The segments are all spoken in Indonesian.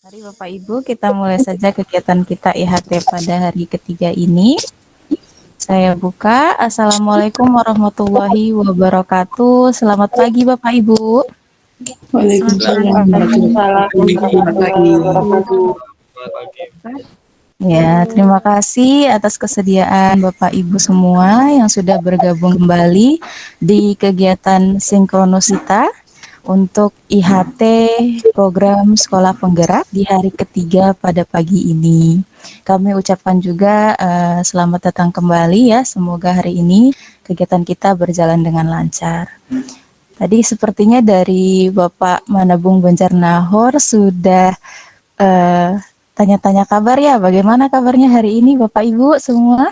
Mari Bapak Ibu, kita mulai saja kegiatan kita IHT pada hari ketiga ini. Saya buka. Assalamualaikum warahmatullahi wabarakatuh. Selamat pagi Bapak Ibu. Waalaikumsalam warahmatullahi wabarakatuh. Ya, terima kasih atas kesediaan Bapak Ibu semua yang sudah bergabung kembali di kegiatan Sinkronosita untuk IHT program Sekolah Penggerak di hari ketiga pada pagi ini. Kami ucapkan juga selamat datang kembali ya. Semoga hari ini kegiatan kita berjalan dengan lancar. Tadi sepertinya dari Bapak Manabung Banjarnahor sudah tanya-tanya kabar ya. Bagaimana kabarnya hari ini Bapak Ibu semua?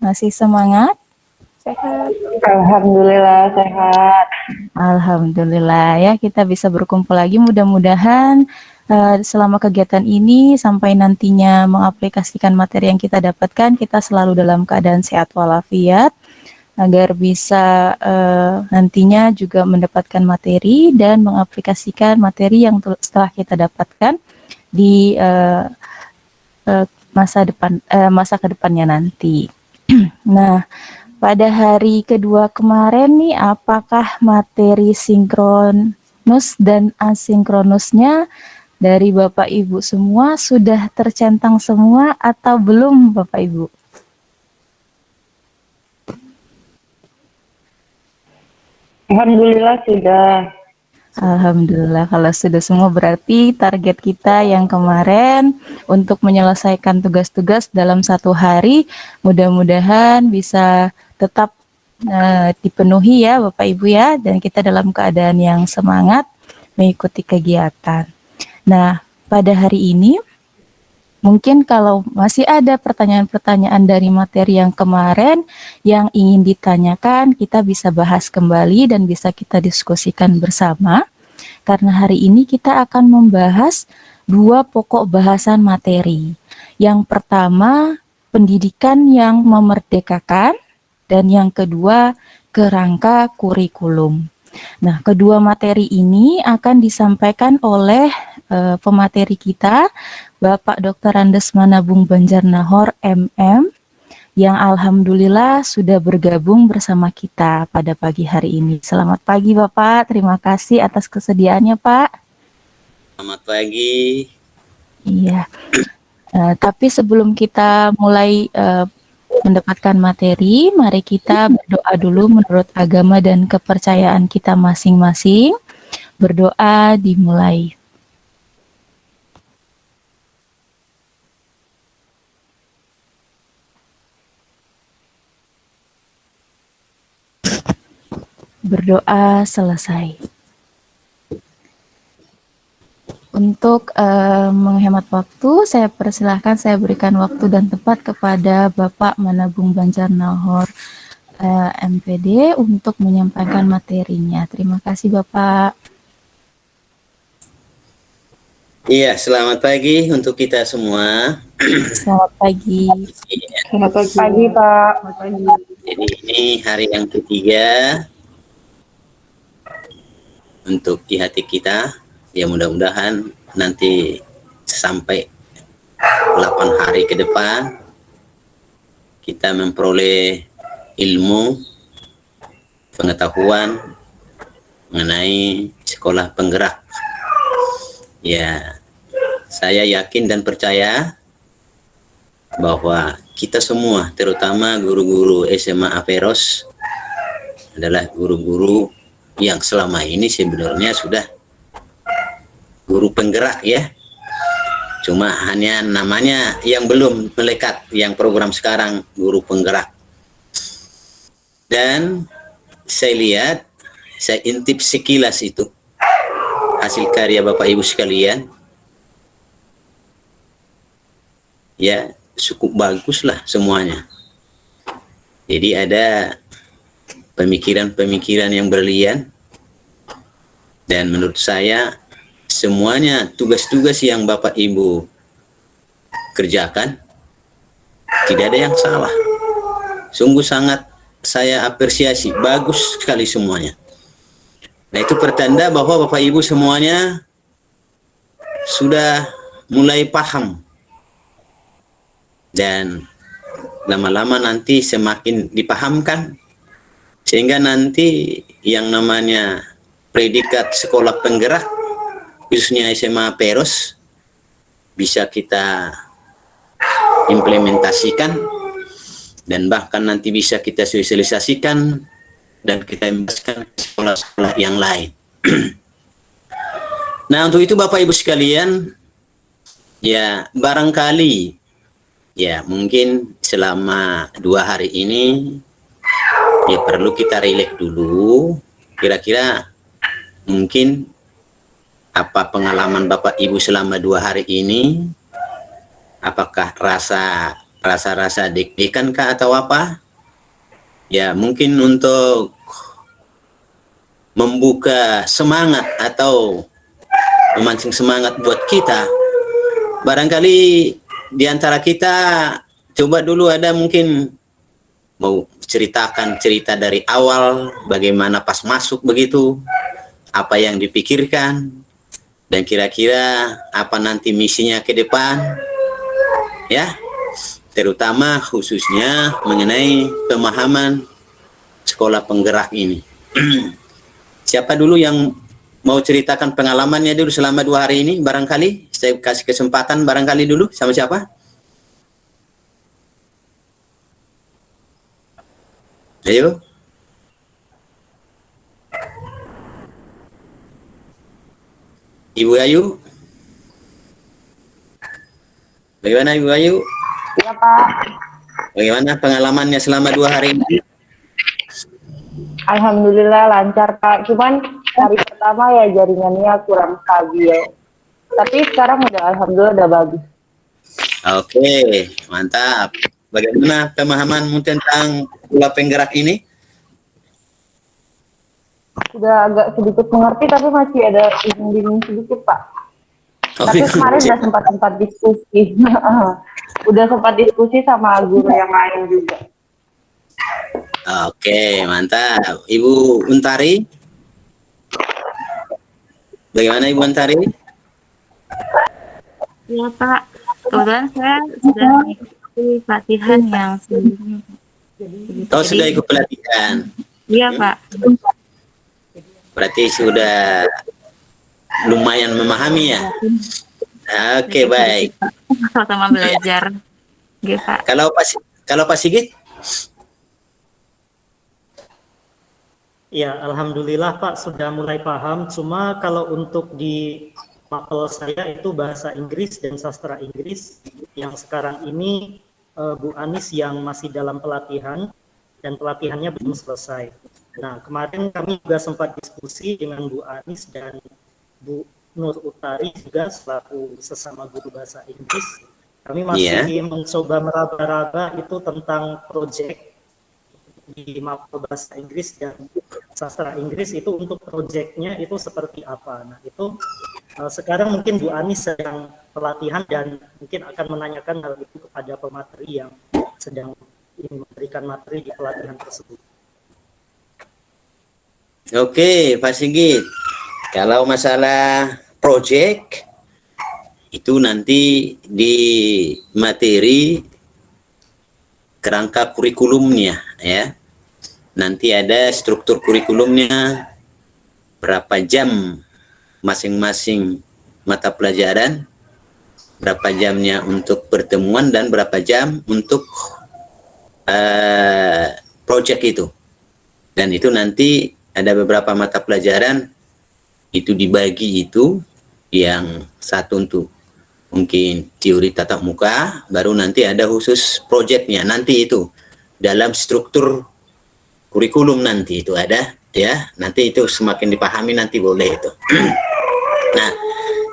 Masih semangat? Sehat. Alhamdulillah sehat. Alhamdulillah ya, kita bisa berkumpul lagi. Mudah-mudahan selama kegiatan ini sampai nantinya mengaplikasikan materi yang kita dapatkan, kita selalu dalam keadaan sehat walafiat agar bisa nantinya juga mendapatkan materi dan mengaplikasikan materi yang setelah kita dapatkan di masa kedepannya nanti. Nah, pada hari kedua kemarin nih, apakah materi sinkronus dan asinkronusnya dari Bapak Ibu semua sudah tercentang semua atau belum Bapak Ibu? Alhamdulillah sudah. Alhamdulillah, kalau sudah semua berarti target kita yang kemarin untuk menyelesaikan tugas-tugas dalam satu hari, mudah-mudahan bisa tetap dipenuhi ya Bapak Ibu ya, dan kita dalam keadaan yang semangat mengikuti kegiatan. Nah, pada hari ini mungkin kalau masih ada pertanyaan-pertanyaan dari materi yang kemarin yang ingin ditanyakan, kita bisa bahas kembali dan bisa kita diskusikan bersama. Karena hari ini kita akan membahas dua pokok bahasan materi. Yang pertama, pendidikan yang memerdekakan, dan yang kedua, kerangka kurikulum. Nah, kedua materi ini akan disampaikan oleh pemateri kita, Bapak Dr. Andes Manabung Banjarnahor MM, yang alhamdulillah sudah bergabung bersama kita pada pagi hari ini. Selamat pagi Bapak, terima kasih atas kesediaannya Pak. Selamat pagi. Iya, tapi sebelum kita mulai mendapatkan materi, mari kita berdoa dulu menurut agama dan kepercayaan kita masing-masing. Berdoa dimulai. Berdoa selesai. Untuk menghemat waktu, saya persilahkan saya berikan waktu dan tempat kepada Bapak Manabung Banjarnahor MPD untuk menyampaikan materinya. Terima kasih Bapak. Iya, selamat pagi untuk kita semua. Selamat pagi. Selamat pagi Pak. Selamat pagi. Jadi ini hari yang ketiga untuk di hati kita. Ya mudah-mudahan nanti sampai 8 hari ke depan kita memperoleh ilmu, pengetahuan mengenai sekolah penggerak. Ya, saya yakin dan percaya bahwa kita semua, terutama guru-guru SMA Aperos, adalah guru-guru yang selama ini sebenarnya sudah guru penggerak ya. Cuma hanya namanya yang belum melekat, yang program sekarang guru penggerak. Dan saya lihat, saya intip sekilas itu hasil karya Bapak Ibu sekalian. Ya, cukup bagus lah semuanya. Jadi ada pemikiran-pemikiran yang berlian, dan menurut saya semuanya tugas-tugas yang Bapak Ibu kerjakan tidak ada yang salah. Sungguh sangat saya apresiasi, bagus sekali semuanya. Nah, itu pertanda bahwa Bapak Ibu semuanya sudah mulai paham, dan lama-lama nanti semakin dipahamkan, sehingga nanti yang namanya predikat sekolah penggerak khususnya SMA Peros bisa kita implementasikan, dan bahkan nanti bisa kita sosialisasikan dan kita embaskan ke sekolah-sekolah yang lain. Nah, untuk itu Bapak Ibu sekalian, ya barangkali ya mungkin selama 2 hari ini ya perlu kita rileks dulu. Kira-kira mungkin apa pengalaman Bapak Ibu selama 2 hari ini? Apakah rasa deg-degan kah atau apa? Ya mungkin untuk membuka semangat atau memancing semangat buat kita, barangkali di antara kita coba dulu ada mungkin mau ceritakan cerita dari awal, bagaimana pas masuk begitu, apa yang dipikirkan, dan kira-kira apa nanti misinya ke depan, ya, terutama khususnya mengenai pemahaman sekolah penggerak ini. Siapa dulu yang mau ceritakan pengalamannya dulu selama 2 hari ini? Barangkali saya kasih kesempatan barangkali dulu sama siapa? Ayo. Ibu Ayu. Bagaimana Ibu Ayu? Iya Pak. Bagaimana pengalamannya selama 2 hari ini? Alhamdulillah lancar Pak. Cuman hari pertama ya jaringannya kurang stabil. Tapi sekarang alhamdulillah udah bagus. Oke, mantap. Bagaimana pemahamanmu tentang sekolah penggerak ini? Udah agak sedikit mengerti tapi masih ada bingung sedikit Pak. Tapi kemarin udah sempat diskusi. Udah sempat diskusi sama guru yang lain juga. Oke, mantap. Ibu Untari? Bagaimana Ibu Untari? Iya Pak, kebetulan saya sudah mengikuti pelatihan yang sebelumnya. Oh, sudah ikut pelatihan. Iya Pak. Berarti sudah lumayan memahami ya? Oke, baik. Sama-sama belajar. Oke Pak. Kalau Pak Sigit? Ya, alhamdulillah Pak sudah mulai paham. Cuma kalau untuk di mapel saya itu bahasa Inggris dan sastra Inggris yang sekarang ini Bu Anis yang masih dalam pelatihan dan pelatihannya belum selesai. Nah, kemarin kami juga sempat diskusi dengan Bu Anis dan Bu Nur Utari juga selaku sesama guru bahasa Inggris. Kami masih mencoba meraba-raba itu tentang proyek di mapel bahasa Inggris dan sastra Inggris itu untuk proyeknya itu seperti apa. Nah itu sekarang mungkin Bu Anis sedang pelatihan dan mungkin akan menanyakan hal itu kepada pemateri yang sedang memberikan materi di pelatihan tersebut. Oke, Pak Sigit. Kalau masalah proyek itu nanti di materi kerangka kurikulumnya ya. Nanti ada struktur kurikulumnya, berapa jam masing-masing mata pelajaran, berapa jamnya untuk pertemuan, dan berapa jam untuk proyek itu. Dan itu nanti ada beberapa mata pelajaran itu dibagi itu, yang satu untuk mungkin teori tatap muka, baru nanti ada khusus proyeknya nanti itu dalam struktur kurikulum nanti itu ada ya, nanti itu semakin dipahami nanti boleh itu. Nah,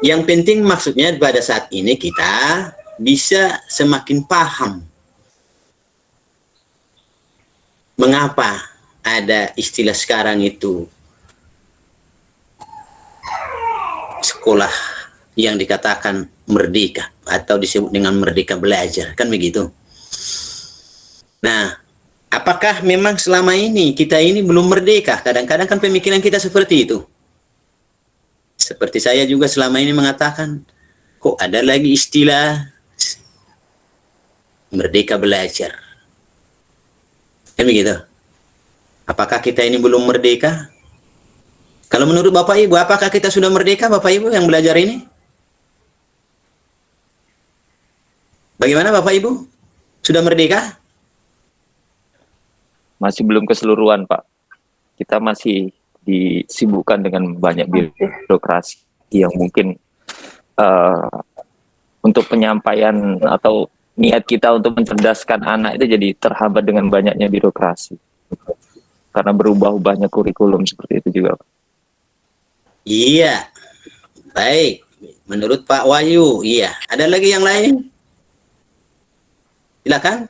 yang penting maksudnya pada saat ini kita bisa semakin paham mengapa ada istilah sekarang itu sekolah yang dikatakan merdeka atau disebut dengan merdeka belajar, kan begitu. Nah, apakah memang selama ini kita ini belum merdeka? Kadang-kadang kan pemikiran kita seperti itu. Seperti saya juga selama ini mengatakan, kok ada lagi istilah merdeka belajar. Kan begitu? Apakah kita ini belum merdeka? Kalau menurut Bapak Ibu, apakah kita sudah merdeka, Bapak Ibu yang belajar ini? Bagaimana Bapak Ibu? Sudah merdeka? Masih belum keseluruhan, Pak. Kita masih disibukkan dengan banyak birokrasi yang mungkin untuk penyampaian atau niat kita untuk mencerdaskan anak itu jadi terhambat dengan banyaknya birokrasi. Karena berubah-ubahnya kurikulum seperti itu juga, Pak. Iya. Baik. Menurut Pak Wahyu, iya. Ada lagi yang lain? Silakan.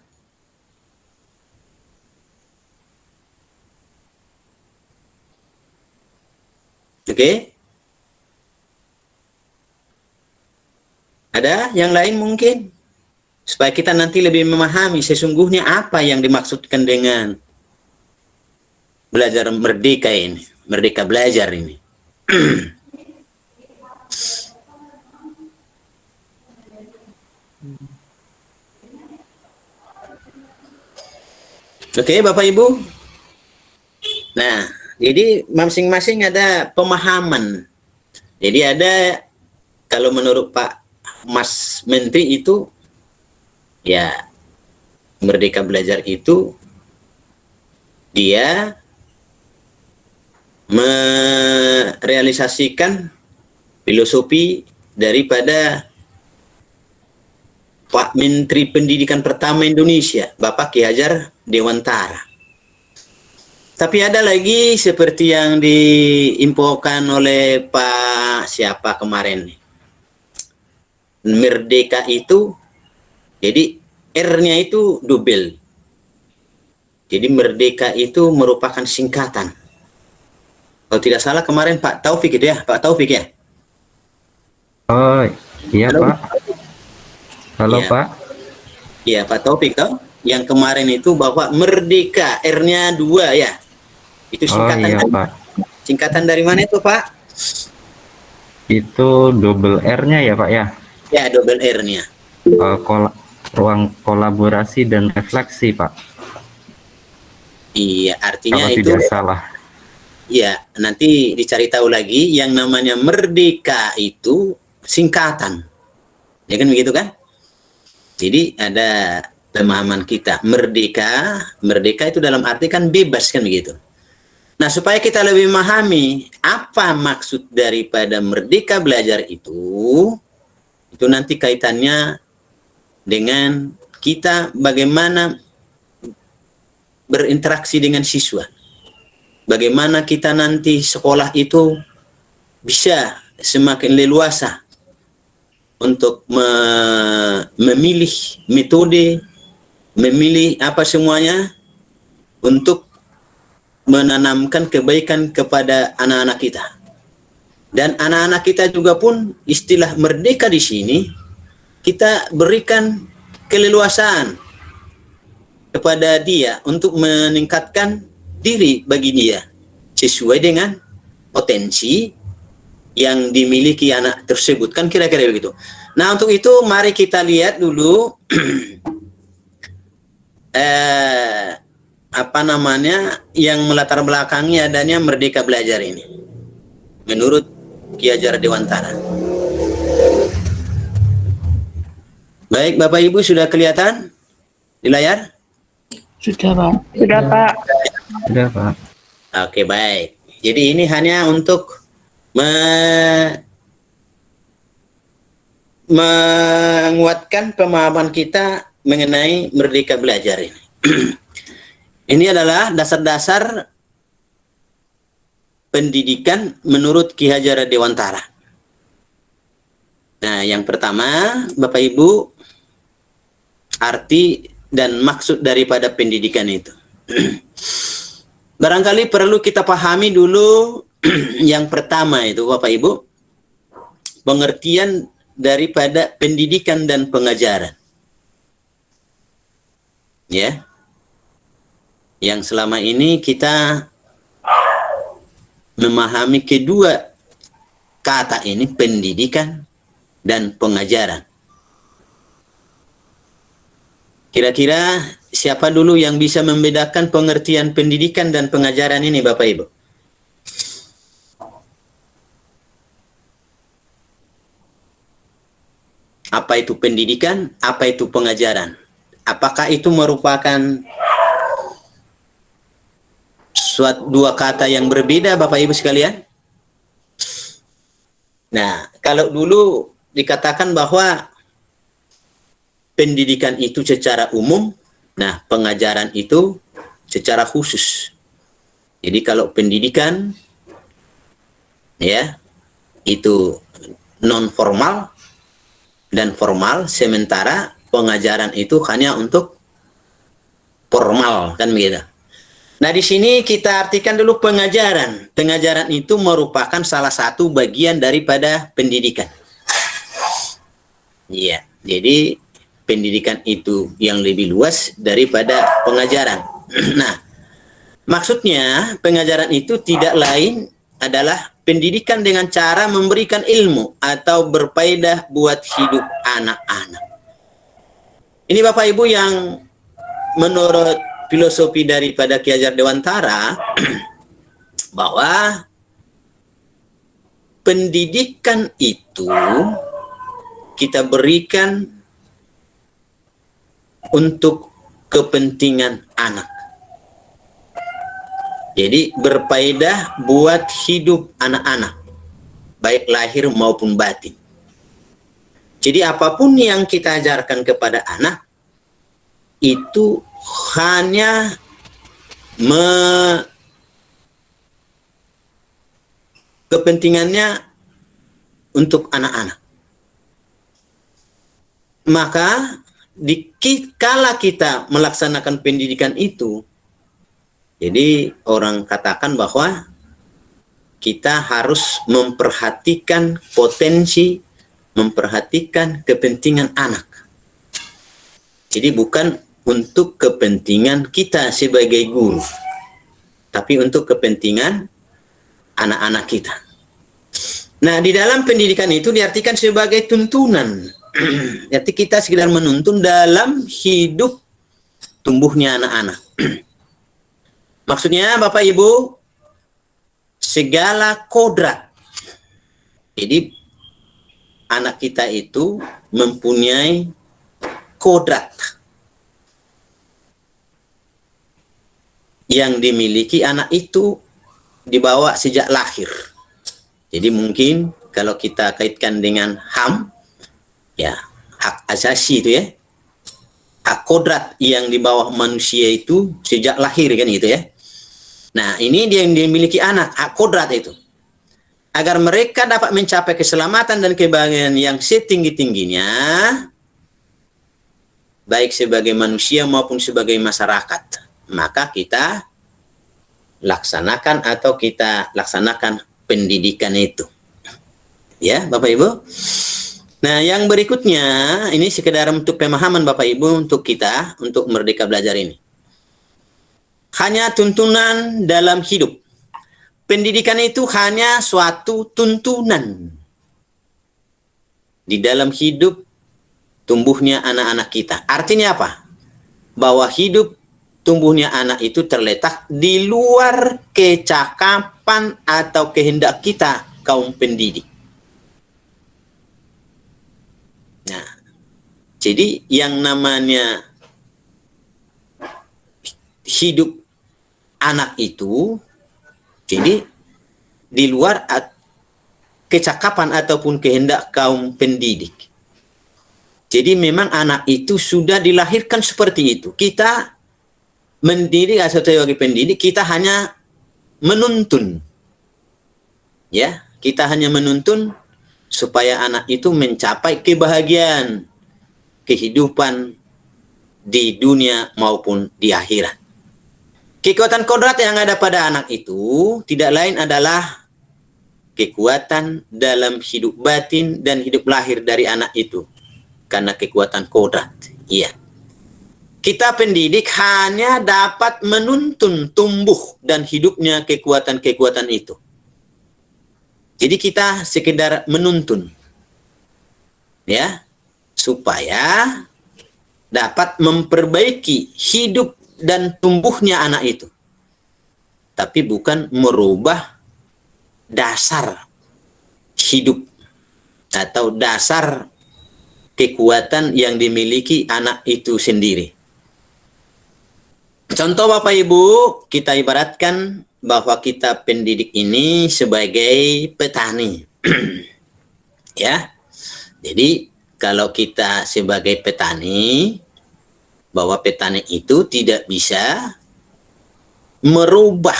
Oke. Ada yang lain mungkin? Supaya kita nanti lebih memahami sesungguhnya apa yang dimaksudkan dengan belajar merdeka ini. Merdeka belajar ini. Oke, Bapak Ibu. Nah, jadi masing-masing ada pemahaman. Jadi ada, kalau menurut Pak Mas Menteri itu, ya merdeka belajar itu dia merealisasikan filosofi daripada Pak Menteri Pendidikan pertama Indonesia, Bapak Ki Hajar Dewantara. Tapi ada lagi seperti yang diinfokan oleh Pak siapa kemarin nih. Merdeka itu, jadi R-nya itu double. Jadi merdeka itu merupakan singkatan. Kalau tidak salah kemarin Pak Taufik itu ya, Pak Taufik ya? Oh, iya Halo? Pak. Halo Iya. Pak. Iya, Pak Taufik toh. Yang kemarin itu bahwa merdeka R-nya 2 ya. Itu Oh singkatan iya dari, Pak. singkatan dari mana itu, Pak? Itu double R-nya ya Pak ya. Ya, double R-nya. Ruang kolaborasi dan refleksi Pak. Iya, artinya Kalau itu tidak salah. ya, nanti dicari tahu lagi yang namanya merdeka itu singkatan. Ya kan begitu kan? Jadi ada pemahaman kita merdeka, merdeka itu dalam arti kan bebas kan begitu. Nah, supaya kita lebih memahami apa maksud daripada merdeka belajar itu nanti kaitannya dengan kita bagaimana berinteraksi dengan siswa. Bagaimana kita nanti sekolah itu bisa semakin leluasa untuk memilih metode, memilih apa semuanya untuk menanamkan kebaikan kepada anak-anak kita. Dan anak-anak kita juga pun istilah merdeka di sini kita berikan keleluasaan kepada dia untuk meningkatkan diri bagi dia sesuai dengan potensi yang dimiliki anak tersebut, kan kira-kira begitu. Nah, untuk itu mari kita lihat dulu apa namanya yang melatar belakangi adanya merdeka belajar ini menurut Ki Hajar Dewantara. Baik, Bapak Ibu sudah kelihatan di layar? Sudah, Pak. Sudah Pak. Sudah Pak. Oke, baik. Jadi ini hanya untuk menguatkan pemahaman kita mengenai merdeka belajar ini. Ini adalah dasar-dasar pendidikan menurut Ki Hajar Dewantara. Nah, yang pertama, Bapak Ibu, arti dan maksud daripada pendidikan itu. Barangkali perlu kita pahami dulu yang pertama itu, Bapak Ibu, pengertian daripada pendidikan dan pengajaran. Ya. Yang selama ini kita memahami kedua kata ini, pendidikan dan pengajaran. Kira-kira siapa dulu yang bisa membedakan pengertian pendidikan dan pengajaran ini, Bapak Ibu? Apa itu pendidikan? Apa itu pengajaran? Apakah itu merupakan dua kata yang berbeda, Bapak Ibu sekalian? Nah, kalau dulu dikatakan bahwa pendidikan itu secara umum, nah pengajaran itu secara khusus. Jadi kalau pendidikan ya itu non formal dan formal, sementara pengajaran itu hanya untuk formal, kan begitu. Nah, di sini kita artikan dulu pengajaran. Pengajaran itu merupakan salah satu bagian daripada pendidikan. Iya, jadi pendidikan itu yang lebih luas daripada pengajaran. Nah, maksudnya pengajaran itu tidak lain adalah pendidikan dengan cara memberikan ilmu atau berfaedah buat hidup anak-anak. Ini Bapak Ibu yang menurut filosofi daripada Ki Hajar Dewantara bahwa pendidikan itu kita berikan untuk kepentingan anak. Jadi berfaedah buat hidup anak-anak, baik lahir maupun batin. Jadi apapun yang kita ajarkan kepada anak, itu hanya kepentingannya untuk anak-anak. Maka kala kita melaksanakan pendidikan itu, jadi orang katakan bahwa kita harus memperhatikan potensi, memperhatikan kepentingan anak. Jadi bukan untuk kepentingan kita sebagai guru, tapi untuk kepentingan anak-anak kita. Nah, di dalam pendidikan itu diartikan sebagai tuntunan. Jadi kita sekedar menuntun dalam hidup tumbuhnya anak-anak. Maksudnya Bapak Ibu, segala kodrat. Jadi anak kita itu mempunyai kodrat yang dimiliki anak itu dibawa sejak lahir. Jadi mungkin kalau kita kaitkan dengan HAM, ya, hak asasi itu ya, hak kodrat yang di bawah manusia itu sejak lahir kan gitu ya. Nah, ini dia yang dimiliki anak, hak kodrat itu, agar mereka dapat mencapai keselamatan dan kebahagiaan yang setinggi-tingginya, baik sebagai manusia maupun sebagai masyarakat. Maka kita laksanakan pendidikan itu, ya Bapak Ibu. Nah, yang berikutnya ini sekedar untuk pemahaman Bapak Ibu untuk kita, untuk Merdeka Belajar ini. Hanya tuntunan dalam hidup. Pendidikan itu hanya suatu tuntunan di dalam hidup tumbuhnya anak-anak kita. Artinya apa? Bahwa hidup tumbuhnya anak itu terletak di luar kecakapan atau kehendak kita, kaum pendidik. Nah, jadi yang namanya hidup anak itu, jadi di luar kecakapan ataupun kehendak kaum pendidik. Jadi memang anak itu sudah dilahirkan seperti itu. Kita mendidik atau sebagai pendidik, kita hanya menuntun. Ya, kita hanya menuntun supaya anak itu mencapai kebahagiaan kehidupan di dunia maupun di akhirat. Kekuatan kodrat yang ada pada anak itu tidak lain adalah kekuatan dalam hidup batin dan hidup lahir dari anak itu. Karena kekuatan kodrat. Iya. Kita pendidik hanya dapat menuntun tumbuh dan hidupnya kekuatan-kekuatan itu. Jadi kita sekedar menuntun. ya, supaya dapat memperbaiki hidup dan tumbuhnya anak itu, tapi bukan merubah dasar hidup atau dasar kekuatan yang dimiliki anak itu sendiri. Contoh Bapak Ibu, kita ibaratkan bahwa kita pendidik ini sebagai petani. Ya. Jadi kalau kita sebagai petani, bahwa petani itu tidak bisa merubah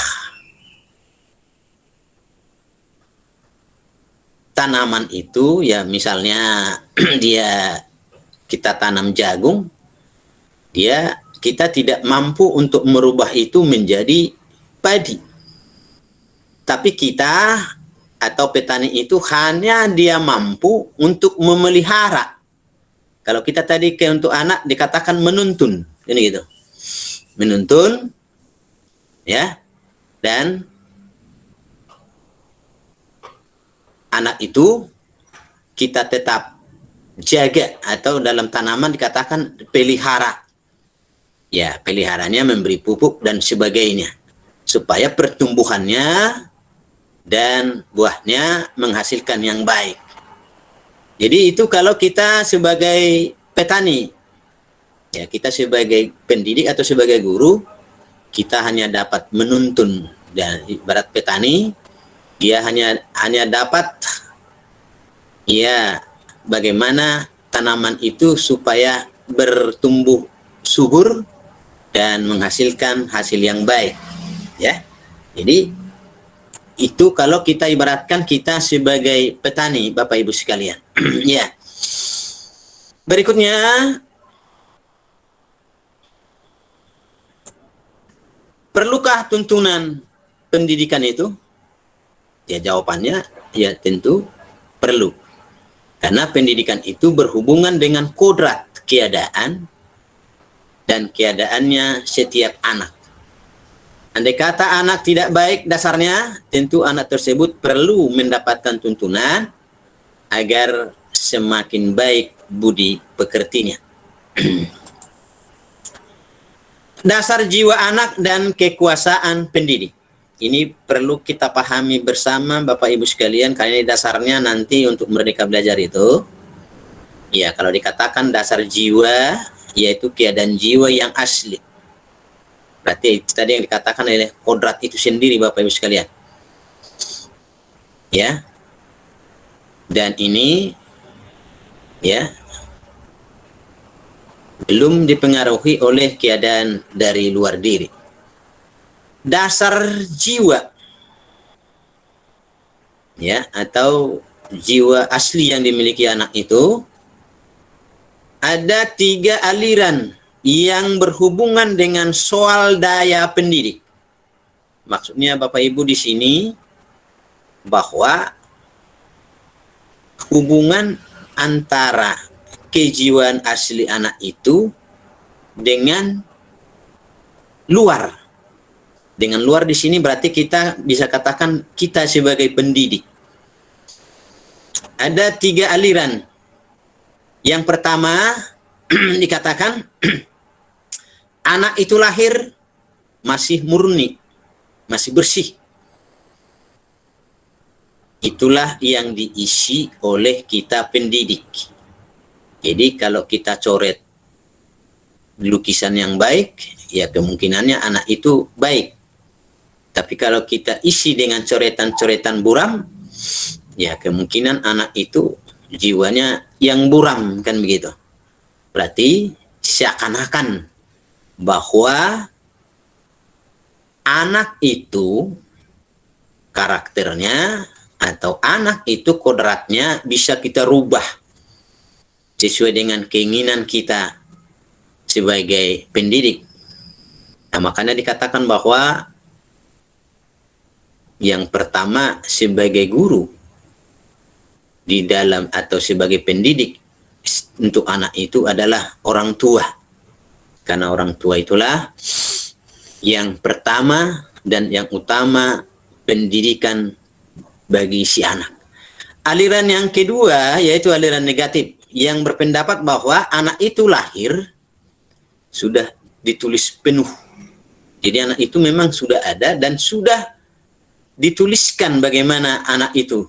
tanaman itu, ya misalnya kita tanam jagung, kita tidak mampu untuk merubah itu menjadi padi. Tapi kita atau petani itu hanya dia mampu untuk memelihara. Kalau kita tadi untuk anak dikatakan menuntun, ini gitu. Menuntun, ya, dan anak itu kita tetap jaga, atau dalam tanaman dikatakan pelihara. Ya, peliharanya memberi pupuk dan sebagainya, supaya pertumbuhannya dan buahnya menghasilkan yang baik. Jadi itu kalau kita sebagai petani, ya, kita sebagai pendidik atau sebagai guru, kita hanya dapat menuntun. Dan ibarat petani, dia hanya dapat, ya, bagaimana tanaman itu supaya bertumbuh subur dan menghasilkan hasil yang baik, ya. Jadi itu kalau kita ibaratkan kita sebagai petani, Bapak Ibu sekalian. Ya. Berikutnya, perlukah tuntunan pendidikan itu? Ya, jawabannya ya tentu perlu. Karena pendidikan itu berhubungan dengan kodrat keadaan dan keadaannya setiap anak. Andai kata anak tidak baik dasarnya, tentu anak tersebut perlu mendapatkan tuntunan agar semakin baik budi pekertinya. Dasar jiwa anak dan kekuasaan pendidik. Ini perlu kita pahami bersama Bapak Ibu sekalian, karena ini dasarnya nanti untuk Merdeka Belajar itu. Ya, kalau dikatakan dasar jiwa, yaitu keadaan jiwa yang asli. Berarti tadi yang dikatakan oleh kodrat itu sendiri, Bapak Ibu sekalian. Ya. Dan ini, ya, belum dipengaruhi oleh keadaan dari luar diri. Dasar jiwa, ya, atau jiwa asli yang dimiliki anak itu, ada 3 aliran yang berhubungan dengan soal daya pendidik. Maksudnya Bapak Ibu di sini bahwa hubungan antara kejiwaan asli anak itu dengan luar. Dengan luar di sini berarti kita bisa katakan kita sebagai pendidik. Ada 3 aliran. Yang pertama dikatakan anak itu lahir masih murni, masih bersih. Itulah yang diisi oleh kita pendidik. Jadi kalau kita coret lukisan yang baik, ya kemungkinannya anak itu baik. Tapi kalau kita isi dengan coretan-coretan buram, ya kemungkinan anak itu jiwanya yang buram, kan begitu. Berarti seakan-akan bahwa anak itu karakternya atau anak itu kodratnya bisa kita rubah sesuai dengan keinginan kita sebagai pendidik. Nah, makanya dikatakan bahwa yang pertama sebagai guru di dalam atau sebagai pendidik untuk anak itu adalah orang tua. Karena orang tua itulah yang pertama dan yang utama pendidikan bagi si anak. Aliran yang kedua yaitu aliran negatif, yang berpendapat bahwa anak itu lahir sudah ditulis penuh. Jadi anak itu memang sudah ada dan sudah dituliskan bagaimana anak itu.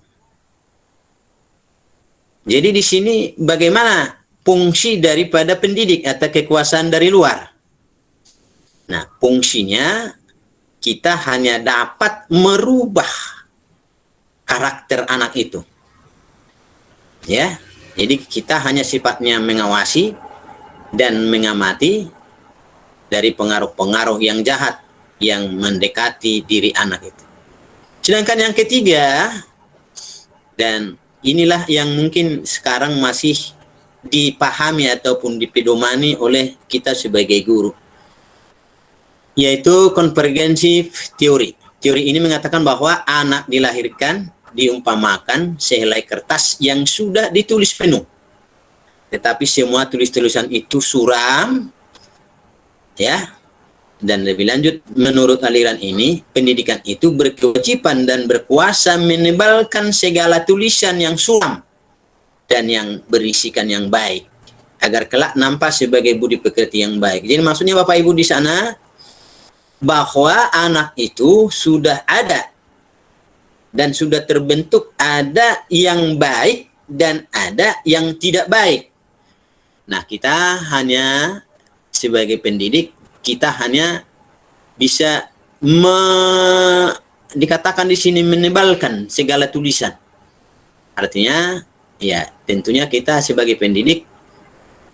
Jadi di sini bagaimana fungsi daripada pendidik atau kekuasaan dari luar. Nah, fungsinya kita hanya dapat merubah karakter anak itu. Ya. Jadi kita hanya sifatnya mengawasi dan mengamati dari pengaruh-pengaruh yang jahat yang mendekati diri anak itu. Sedangkan yang ketiga, dan inilah yang mungkin sekarang masih dipahami ataupun dipedomani oleh kita sebagai guru, yaitu konvergensif teori. Teori ini mengatakan bahwa anak dilahirkan diumpamakan sehelai kertas yang sudah ditulis penuh. Tetapi semua tulis-tulisan itu suram, ya. Dan lebih lanjut, menurut aliran ini, pendidikan itu berkewajiban dan berkuasa menebalkan segala tulisan yang suram dan yang berisikan yang baik, agar kelak nampak sebagai budi pekerti yang baik. Jadi maksudnya Bapak Ibu di sana, bahwa anak itu sudah ada dan sudah terbentuk, ada yang baik dan ada yang tidak baik. Nah, kita hanya sebagai pendidik, kita hanya bisa dikatakan di sini menebalkan segala tulisan. Artinya, ya tentunya kita sebagai pendidik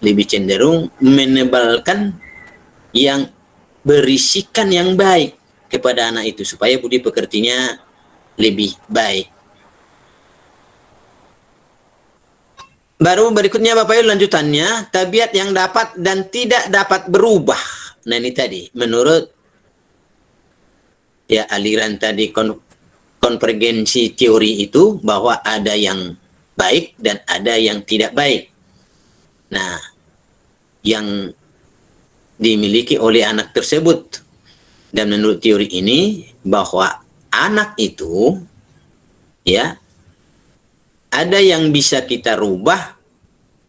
lebih cenderung menebalkan yang berisikan yang baik kepada anak itu supaya budi pekertinya lebih baik. Baru berikutnya Bapak Ibu lanjutannya, tabiat yang dapat dan tidak dapat berubah. Nah ini tadi menurut ya aliran tadi konvergensi teori itu, bahwa ada yang baik dan ada yang tidak baik. Nah, yang dimiliki oleh anak tersebut, dan menurut teori ini bahwa anak itu ya ada yang bisa kita rubah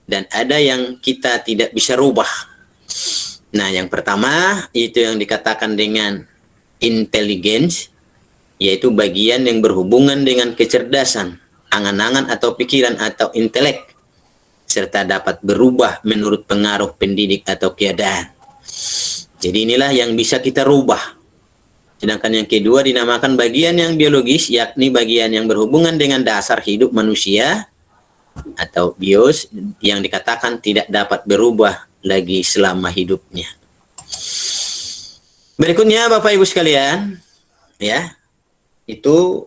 dan ada yang kita tidak bisa rubah. Nah, yang pertama itu yang dikatakan dengan intelligence, yaitu bagian yang berhubungan dengan kecerdasan, angan-angan atau pikiran atau intelek, serta dapat berubah menurut pengaruh pendidik atau keadaan. Jadi inilah yang bisa kita rubah. Sedangkan yang kedua dinamakan bagian yang biologis, yakni bagian yang berhubungan dengan dasar hidup manusia atau bios, yang dikatakan tidak dapat berubah lagi selama hidupnya. Berikutnya Bapak Ibu sekalian, ya, itu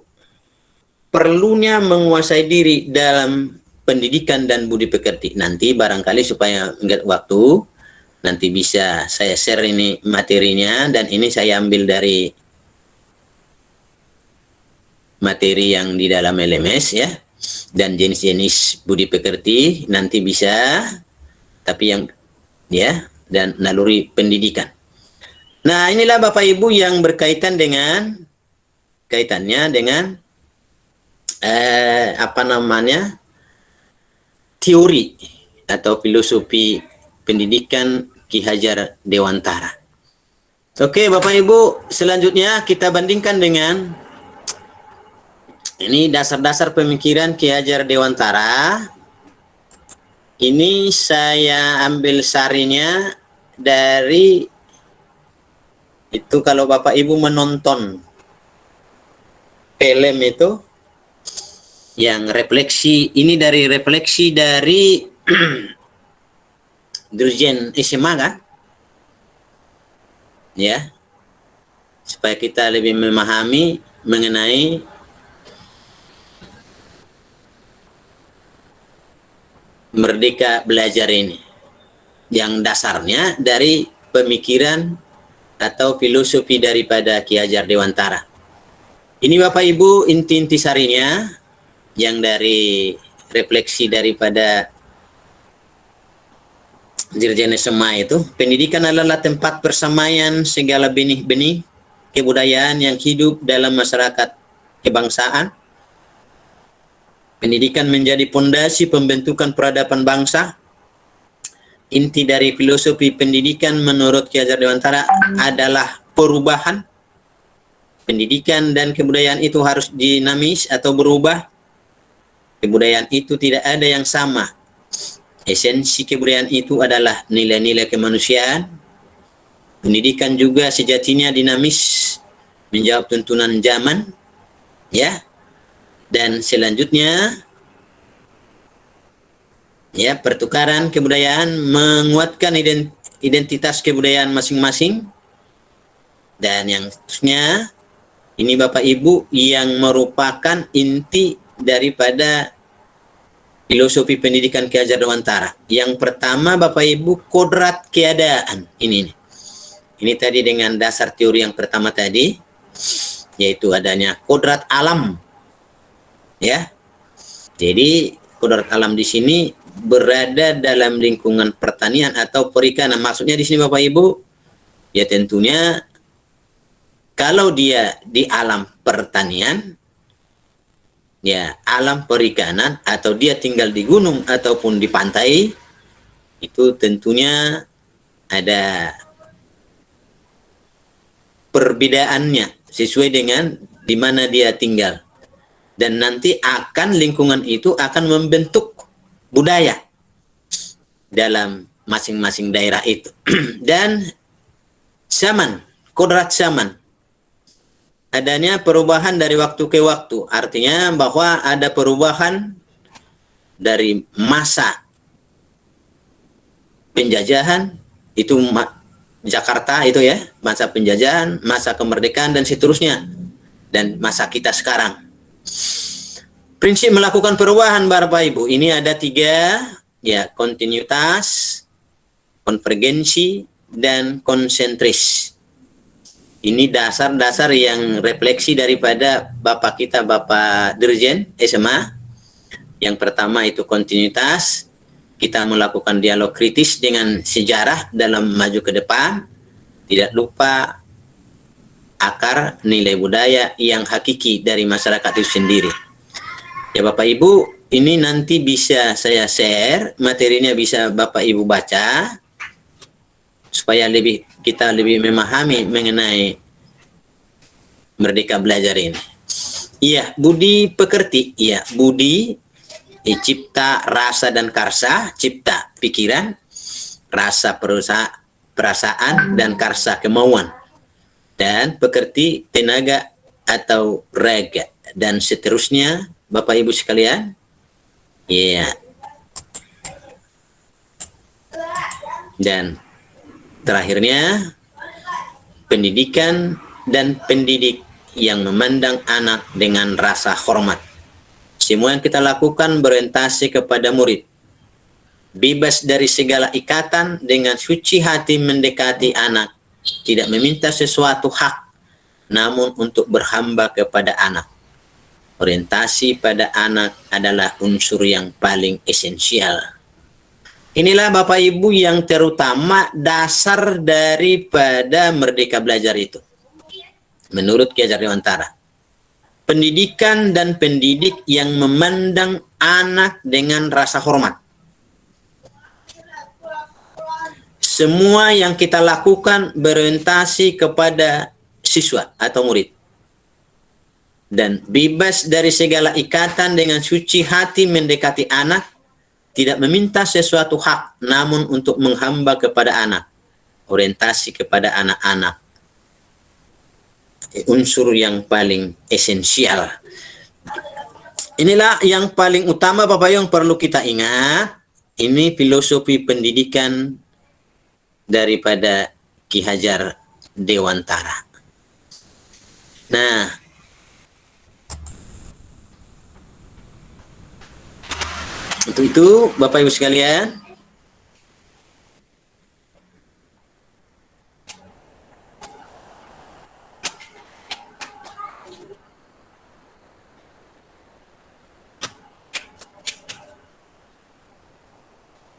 perlunya menguasai diri dalam pendidikan dan budi pekerti. Nanti barangkali supaya ingat waktu, nanti bisa saya share ini materinya, dan ini saya ambil dari materi yang di dalam LMS ya, dan jenis-jenis budi pekerti nanti bisa, tapi yang ya, dan naluri pendidikan. Nah, inilah Bapak Ibu yang berkaitan dengan kaitannya dengan teori atau filosofi pendidikan Ki Hajar Dewantara. Oke, Bapak Ibu, selanjutnya kita bandingkan dengan ini dasar-dasar pemikiran Ki Hajar Dewantara. Ini saya ambil sarinya dari itu, kalau Bapak Ibu menonton film itu yang refleksi, ini dari refleksi dari Dirjen SMA kan? Ya. Supaya kita lebih memahami mengenai Merdeka Belajar ini, yang dasarnya dari pemikiran atau filosofi daripada Ki Hajar Dewantara. Ini Bapak Ibu inti-inti sarinya yang dari refleksi daripada Dirjen SMA itu. Pendidikan adalah tempat persamaian segala benih-benih kebudayaan yang hidup dalam masyarakat kebangsaan. Pendidikan menjadi pondasi pembentukan peradaban bangsa. Inti dari filosofi pendidikan menurut Ki Hajar Dewantara adalah perubahan. Pendidikan dan kebudayaan itu harus dinamis atau berubah. Kebudayaan itu tidak ada yang sama. Esensi kebudayaan itu adalah nilai-nilai kemanusiaan. Pendidikan juga sejatinya dinamis, menjawab tuntunan zaman, ya. Dan selanjutnya, ya, pertukaran kebudayaan menguatkan identitas kebudayaan masing-masing. Dan yang seterusnya, ini Bapak Ibu yang merupakan inti daripada filosofi pendidikan Ki Hajar Dewantara. Yang pertama Bapak Ibu, kodrat keadaan. Ini tadi dengan dasar teori yang pertama tadi, yaitu adanya kodrat alam. Ya. Jadi kodrat alam di sini berada dalam lingkungan pertanian atau perikanan. Maksudnya di sini Bapak Ibu, ya tentunya kalau dia di alam pertanian, ya alam perikanan, atau dia tinggal di gunung ataupun di pantai, itu tentunya ada perbedaannya sesuai dengan di mana dia tinggal. Dan nanti akan lingkungan itu akan membentuk budaya dalam masing-masing daerah itu. Dan zaman, kodrat zaman, adanya perubahan dari waktu ke waktu. Artinya bahwa ada perubahan dari masa penjajahan, itu Jakarta itu ya, masa penjajahan, masa kemerdekaan dan seterusnya, dan masa kita sekarang. Prinsip melakukan perubahan Bapak Ibu, ini ada 3, ya, kontinuitas, konvergensi, dan konsentris. Ini dasar-dasar yang refleksi daripada Bapak kita, Bapak Dirjen SMA. Yang pertama itu kontinuitas. Kita melakukan dialog kritis dengan sejarah dalam maju ke depan. Tidak lupa akar nilai budaya yang hakiki dari masyarakat itu sendiri. Ya Bapak Ibu, ini nanti bisa saya share, materinya bisa Bapak Ibu baca, supaya kita lebih memahami mengenai Merdeka Belajar ini. Iya, budi pekerti. Iya, budi, cipta, rasa, dan karsa. Cipta, pikiran, rasa, perasaan, dan karsa, kemauan. Dan pekerti, tenaga atau raga. Dan seterusnya, Bapak Ibu sekalian. Iya. Dan terakhirnya, pendidikan dan pendidik yang memandang anak dengan rasa hormat. Semua yang kita lakukan berorientasi kepada murid. Bebas dari segala ikatan, dengan suci hati mendekati anak. Tidak meminta sesuatu hak, namun untuk berhamba kepada anak. Orientasi pada anak adalah unsur yang paling esensial. Inilah Bapak Ibu yang terutama dasar daripada Merdeka Belajar itu. Menurut Ki Hajar Dewantara. Pendidikan dan pendidik yang memandang anak dengan rasa hormat. Semua yang kita lakukan berorientasi kepada siswa atau murid. Dan bebas dari segala ikatan, dengan suci hati mendekati anak. Tidak meminta sesuatu hak, namun untuk menghamba kepada anak. Orientasi kepada anak-anak. Unsur yang paling esensial. Inilah yang paling utama Bapak yang perlu kita ingat. Ini filosofi pendidikan daripada Ki Hajar Dewantara. Nah, untuk itu Bapak Ibu sekalian,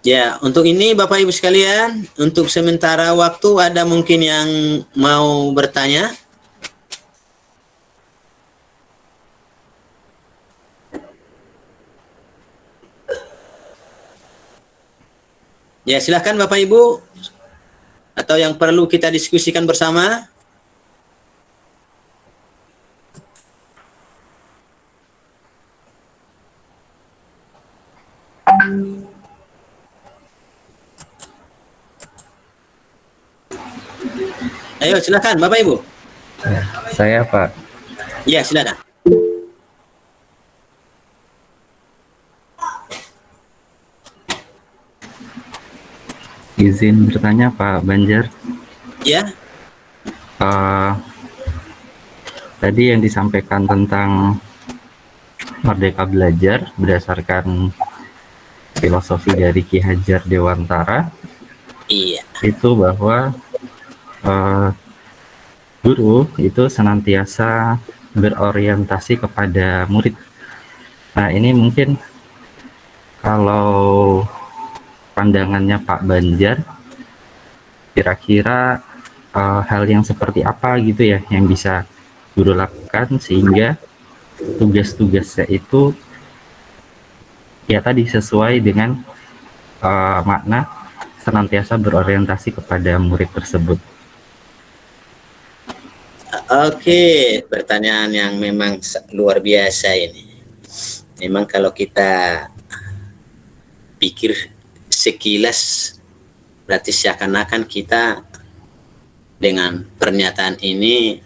ya, untuk ini Bapak Ibu sekalian, untuk sementara waktu ada mungkin yang mau bertanya? Ya, silakan Bapak Ibu, atau yang perlu kita diskusikan bersama. Ayo, silakan Bapak Ibu. Ya, saya Pak. Ya, silakan. Izin bertanya Pak Banjar. Ya, Eh, Tadi yang disampaikan tentang Merdeka Belajar berdasarkan filosofi dari Ki Hajar Dewantara iya. itu bahwa eh, guru itu senantiasa berorientasi kepada murid. Nah, ini mungkin kalau pandangannya Pak Banjar, kira-kira hal yang seperti apa gitu ya yang bisa guru lakukan sehingga tugas-tugasnya itu ya tadi sesuai dengan makna senantiasa berorientasi kepada murid tersebut. Oke, pertanyaan yang memang luar biasa ini. Memang kalau kita pikir sekilas, berarti seakan-akan kita dengan pernyataan ini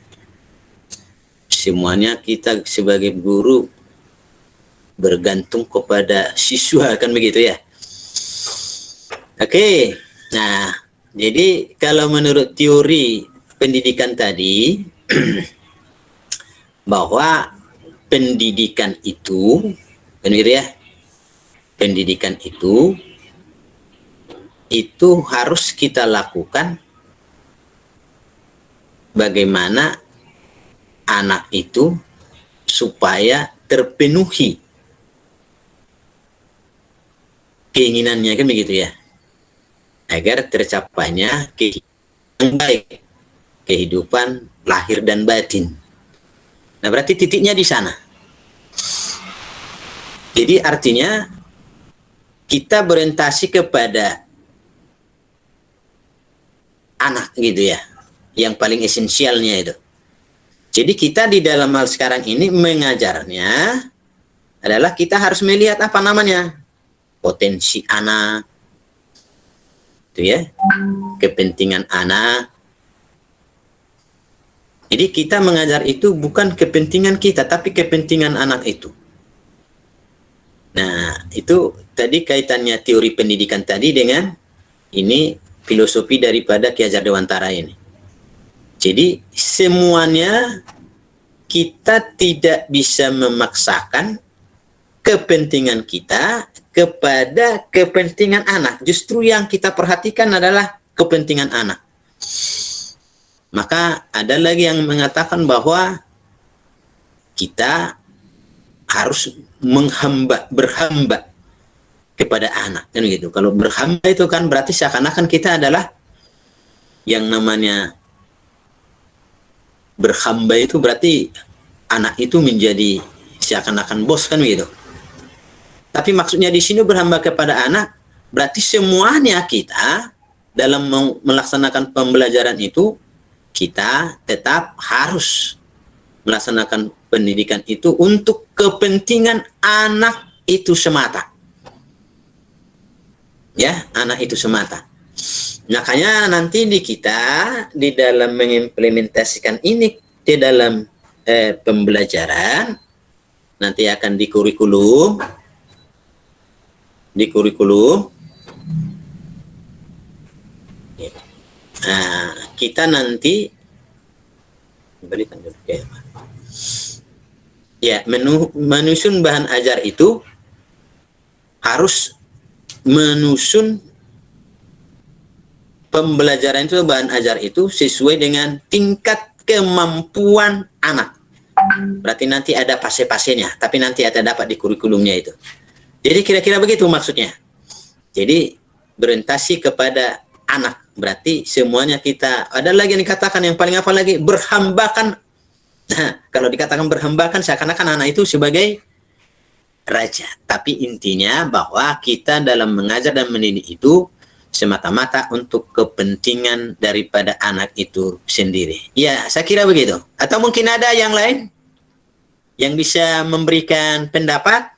semuanya kita sebagai guru bergantung kepada siswa, kan begitu ya. Oke, nah jadi kalau menurut teori pendidikan tadi bahwa pendidikan itu, kan gitu ya, pendidikan itu harus kita lakukan bagaimana anak itu supaya terpenuhi keinginannya, kan begitu ya, agar tercapainya kehidupan baik, kehidupan lahir dan batin. Nah, berarti titiknya di sana. Jadi artinya kita berorientasi kepada anak gitu ya, yang paling esensialnya itu. Jadi kita di dalam hal sekarang ini mengajarnya adalah kita harus melihat apa namanya potensi anak, itu ya, kepentingan anak. Jadi kita mengajar itu bukan kepentingan kita, tapi kepentingan anak itu. Nah, itu tadi kaitannya teori pendidikan tadi dengan ini filosofi daripada Ki Hajar Dewantara ini. Jadi semuanya kita tidak bisa memaksakan kepentingan kita kepada kepentingan anak. Justru yang kita perhatikan adalah kepentingan anak. Maka ada lagi yang mengatakan bahwa kita harus berhamba kepada anak, kan gitu. Kalau berhamba itu kan berarti seakan-akan kita adalah yang namanya berhamba, itu berarti anak itu menjadi seakan-akan bos, kan begitu. Tapi maksudnya di sini berhamba kepada anak berarti semuanya kita dalam melaksanakan pembelajaran itu kita tetap harus melaksanakan pendidikan itu untuk kepentingan anak itu semata. Ya, anak itu semata. Makanya nanti di kita di dalam mengimplementasikan ini di dalam pembelajaran nanti akan di kurikulum nah, kita nanti berikan dulu ya, menyusun bahan ajar itu harus menyusun pembelajaran itu, bahan ajar itu sesuai dengan tingkat kemampuan anak. Berarti nanti ada fase-fasenya, tapi nanti ada dapat di kurikulumnya itu. Jadi kira-kira begitu maksudnya. Jadi berorientasi kepada anak, berarti semuanya kita, ada lagi yang dikatakan yang paling apa lagi, berhambakan. Nah, kalau dikatakan berhambakan seakan-akan anak itu sebagai raja. Tapi intinya bahwa kita dalam mengajar dan mendidik itu semata-mata untuk kepentingan daripada anak itu sendiri. Ya, saya kira begitu. Atau mungkin ada yang lain yang bisa memberikan pendapat?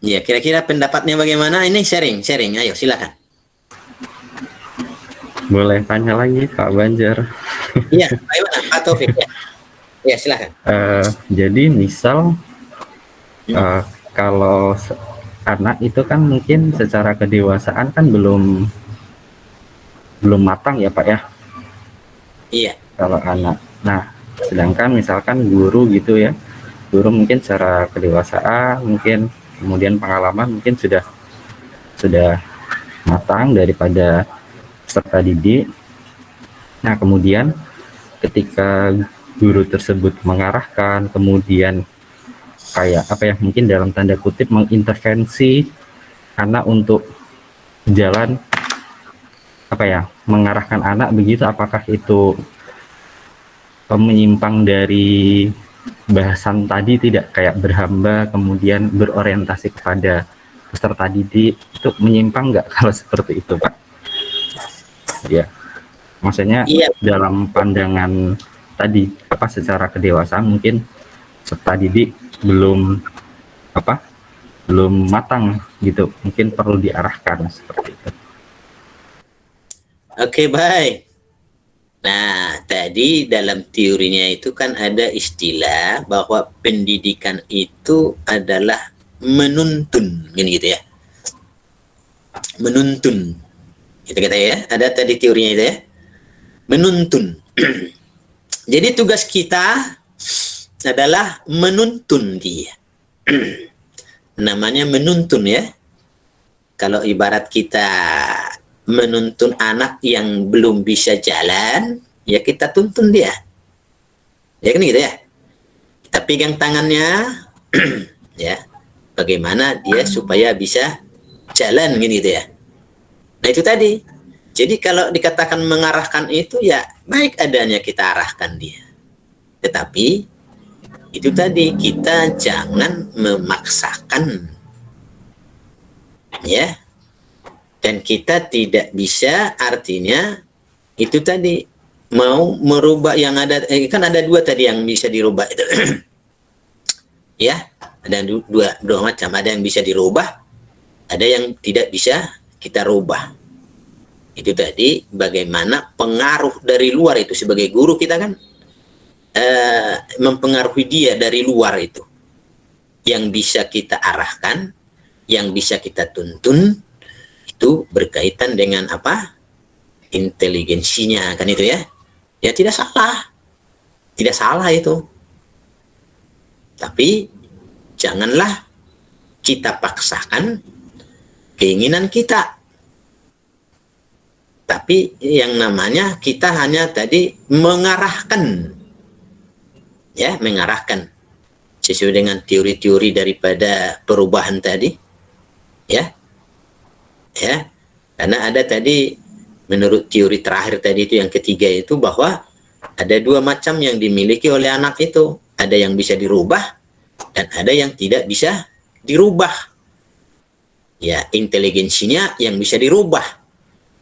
Ya, kira-kira pendapatnya bagaimana? Ini sharing. Ayo, silakan. Boleh tanya lagi Pak Banjar. Iya, bagaimana Pak Taufik? Ya, silakan. Jadi misal kalau anak itu kan mungkin secara kedewasaan kan belum matang ya Pak ya. Iya. Kalau anak. Nah, sedangkan misalkan guru gitu ya. Guru mungkin secara kedewasaan, mungkin kemudian pengalaman mungkin sudah matang daripada peserta didik. Nah, kemudian ketika guru tersebut mengarahkan, kemudian kayak apa ya, mungkin dalam tanda kutip mengintervensi anak untuk jalan apa ya, mengarahkan anak begitu, apakah itu menyimpang dari bahasan tadi tidak, kayak berhamba kemudian berorientasi kepada peserta didik, itu menyimpang nggak kalau seperti itu Pak? Ya, maksudnya Iya. dalam pandangan tadi apa, secara kedewasaan mungkin peserta didik belum matang gitu, mungkin perlu diarahkan seperti itu. Oke, baik. Nah, tadi dalam teorinya itu kan ada istilah bahwa pendidikan itu adalah menuntun, gitu ya. Menuntun. Gitu kata ya. Ada tadi teorinya itu ya. Menuntun. Jadi tugas kita adalah menuntun dia. Namanya menuntun ya. Kalau ibarat kita menuntun anak yang belum bisa jalan, ya kita tuntun dia. Ya kan gitu ya. Kita pegang tangannya, ya. Bagaimana dia supaya bisa jalan gitu ya. Nah itu tadi. Jadi kalau dikatakan mengarahkan itu ya baik adanya kita arahkan dia. Tetapi itu tadi, kita jangan memaksakan. Ya. Dan kita tidak bisa, artinya itu tadi mau merubah yang ada, kan ada dua tadi yang bisa dirubah itu. Ya, ada dua macam, ada yang bisa dirubah, ada yang tidak bisa kita rubah. Itu tadi bagaimana pengaruh dari luar itu, sebagai guru kita kan mempengaruhi dia dari luar itu, yang bisa kita arahkan, yang bisa kita tuntun. Itu berkaitan dengan apa? Inteligensinya kan itu ya. Ya tidak salah. Tidak salah itu. Tapi janganlah kita paksakan keinginan kita. Tapi yang namanya kita hanya tadi mengarahkan. Ya, mengarahkan sesuai dengan teori-teori daripada perubahan tadi. Ya. Ya, karena ada tadi menurut teori terakhir tadi itu yang ketiga itu, bahwa ada dua macam yang dimiliki oleh anak itu, ada yang bisa dirubah dan ada yang tidak bisa dirubah. Ya, inteligensinya yang bisa dirubah,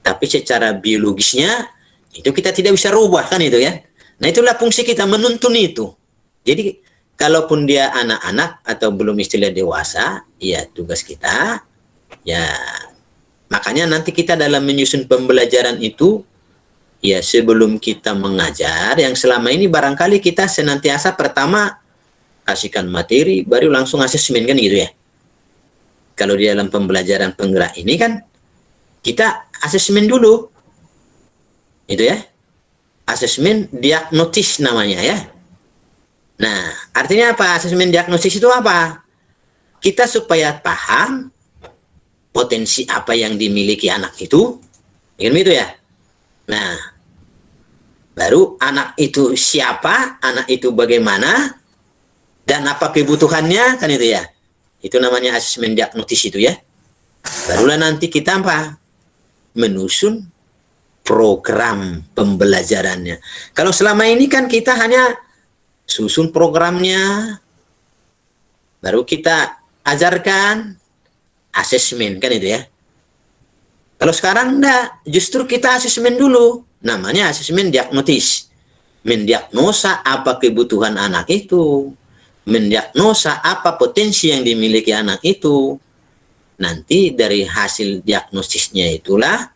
tapi secara biologisnya itu kita tidak bisa rubah kan itu ya. Nah itulah fungsi kita menuntun itu. Jadi kalaupun dia anak-anak atau belum istilah dewasa, ya tugas kita ya. Makanya nanti kita dalam menyusun pembelajaran itu, ya sebelum kita mengajar, yang selama ini barangkali kita senantiasa pertama kasihkan materi, baru langsung asesmen kan gitu ya. Kalau di dalam pembelajaran penggerak ini kan, kita asesmen dulu. Itu ya. Asesmen diagnosis namanya ya. Nah, artinya apa? Asesmen diagnosis itu apa? Kita supaya paham potensi apa yang dimiliki anak itu, kan gitu ya. Nah, baru anak itu siapa, anak itu bagaimana, dan apa kebutuhannya, kan itu ya. Itu namanya asesmen diagnosis itu ya. Barulah nanti kita apa? menyusun program pembelajarannya. Kalau selama ini kan kita hanya susun programnya, baru kita ajarkan asesmen, kan itu ya. Kalau sekarang enggak, justru kita asesmen dulu. Namanya asesmen diagnotis. Mendiagnosa apa kebutuhan anak itu, mendiagnosa apa potensi yang dimiliki anak itu. Nanti dari hasil diagnosisnya itulah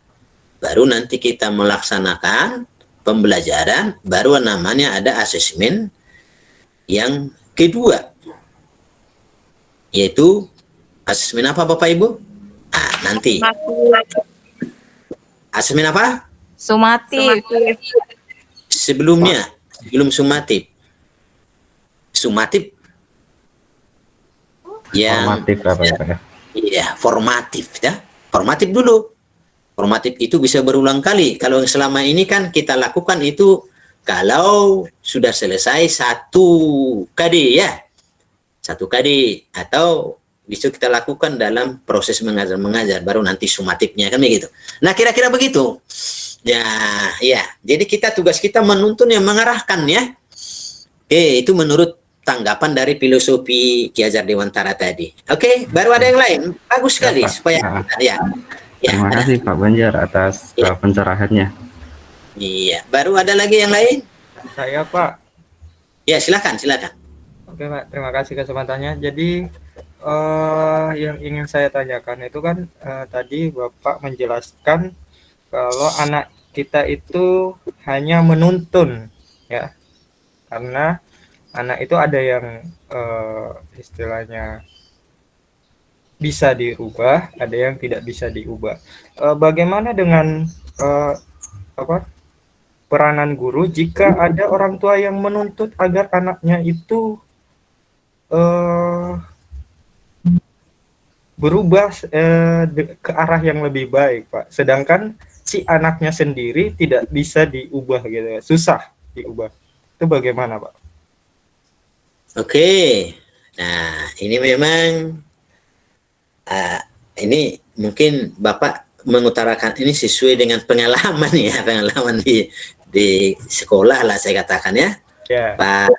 baru nanti kita melaksanakan pembelajaran, baru namanya ada asesmen yang kedua, yaitu asesmen apa Bapak Ibu? Nanti asesmen apa? Sumatif. Sebelum sumatif. Sumatif yang Formatif apa ya? Iya, formatif ya. Formatif dulu. Formatif itu bisa berulang kali. Kalau selama ini kan kita lakukan itu kalau sudah selesai 1 KD ya. 1 KD atau bisa kita lakukan dalam proses mengajar baru nanti sumatifnya kan begitu. Nah, kira-kira begitu. Ya, ya. Jadi tugas kita menuntun yang mengarahkan ya. Oke, itu menurut tanggapan dari filosofi Ki Hajar Dewantara tadi. Oke, baru ada yang lain. Bagus sekali Pak. supaya ya. Terima kasih Pak Banjar atas pencerahannya. Iya, baru ada lagi yang lain? Saya Pak. Ya, silakan. Oke Pak, terima kasih kesempatannya. Jadi yang ingin saya tanyakan itu kan tadi Bapak menjelaskan kalau anak kita itu hanya menuntun ya, karena anak itu ada yang istilahnya bisa diubah, ada yang tidak bisa diubah. Bagaimana dengan peranan guru jika ada orang tua yang menuntut agar anaknya itu berubah ke arah yang lebih baik, Pak. Sedangkan si anaknya sendiri tidak bisa diubah gitu ya, susah diubah. Itu bagaimana, Pak? Oke. Nah, ini memang ini mungkin Bapak mengutarakan ini sesuai dengan pengalaman ya, pengalaman di sekolah lah saya katakan ya. Ya. Pak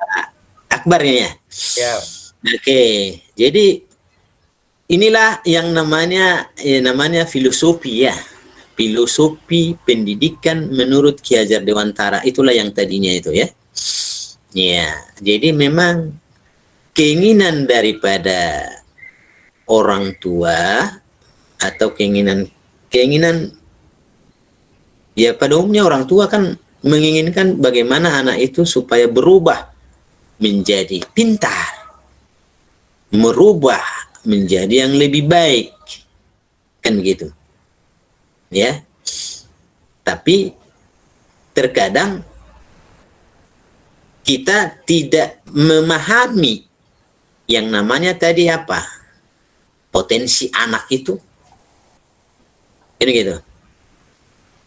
Akbar ini ya. Ya. Oke. Jadi inilah yang namanya filosofi ya. Filosofi pendidikan menurut Ki Hajar Dewantara, itulah yang tadinya itu ya. Ya, jadi memang keinginan daripada orang tua atau keinginan ya pada umumnya orang tua kan menginginkan bagaimana anak itu supaya berubah menjadi pintar, merubah menjadi yang lebih baik, kan begitu ya. Tapi terkadang kita tidak memahami yang namanya tadi apa, potensi anak itu, ini gitu.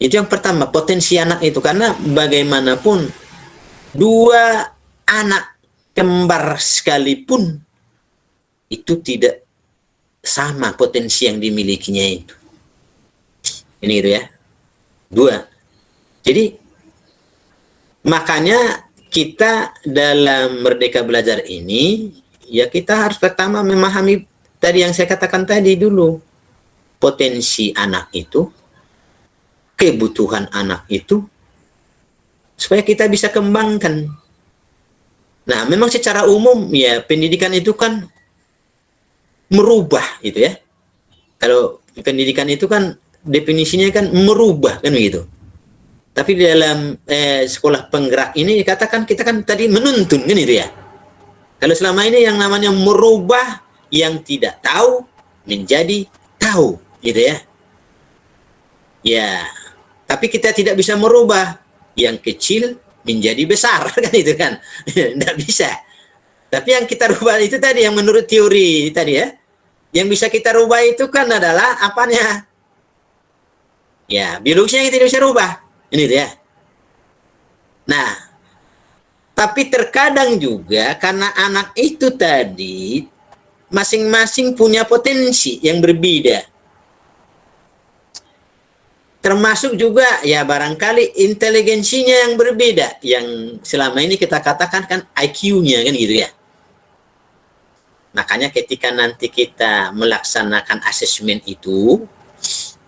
Itu yang pertama, potensi anak itu, karena bagaimanapun 2 anak kembar sekalipun itu tidak sama potensi yang dimilikinya itu. Ini gitu ya. 2. Jadi makanya kita dalam Merdeka Belajar ini ya kita harus pertama memahami tadi yang saya katakan tadi dulu. Potensi anak itu, kebutuhan anak itu, supaya kita bisa kembangkan. Nah, memang secara umum ya pendidikan itu kan merubah gitu ya. Kalau pendidikan itu kan definisinya kan merubah kan begitu. Tapi di dalam sekolah penggerak ini dikatakan kita kan tadi menuntun kan itu ya. Kalau selama ini yang namanya merubah yang tidak tahu menjadi tahu gitu ya. Ya, tapi kita tidak bisa merubah yang kecil menjadi besar kan itu kan. Tidak bisa. Tapi yang kita rubah itu tadi yang menurut teori tadi ya. Yang bisa kita rubah itu kan adalah apanya? Ya, biologisnya kita tidak bisa rubah. Ini dia. Nah, tapi terkadang juga karena anak itu tadi masing-masing punya potensi yang berbeda. termasuk juga ya barangkali inteligensinya yang berbeda, yang selama ini kita katakan kan IQ-nya kan gitu ya. Makanya ketika nanti kita melaksanakan asesmen itu,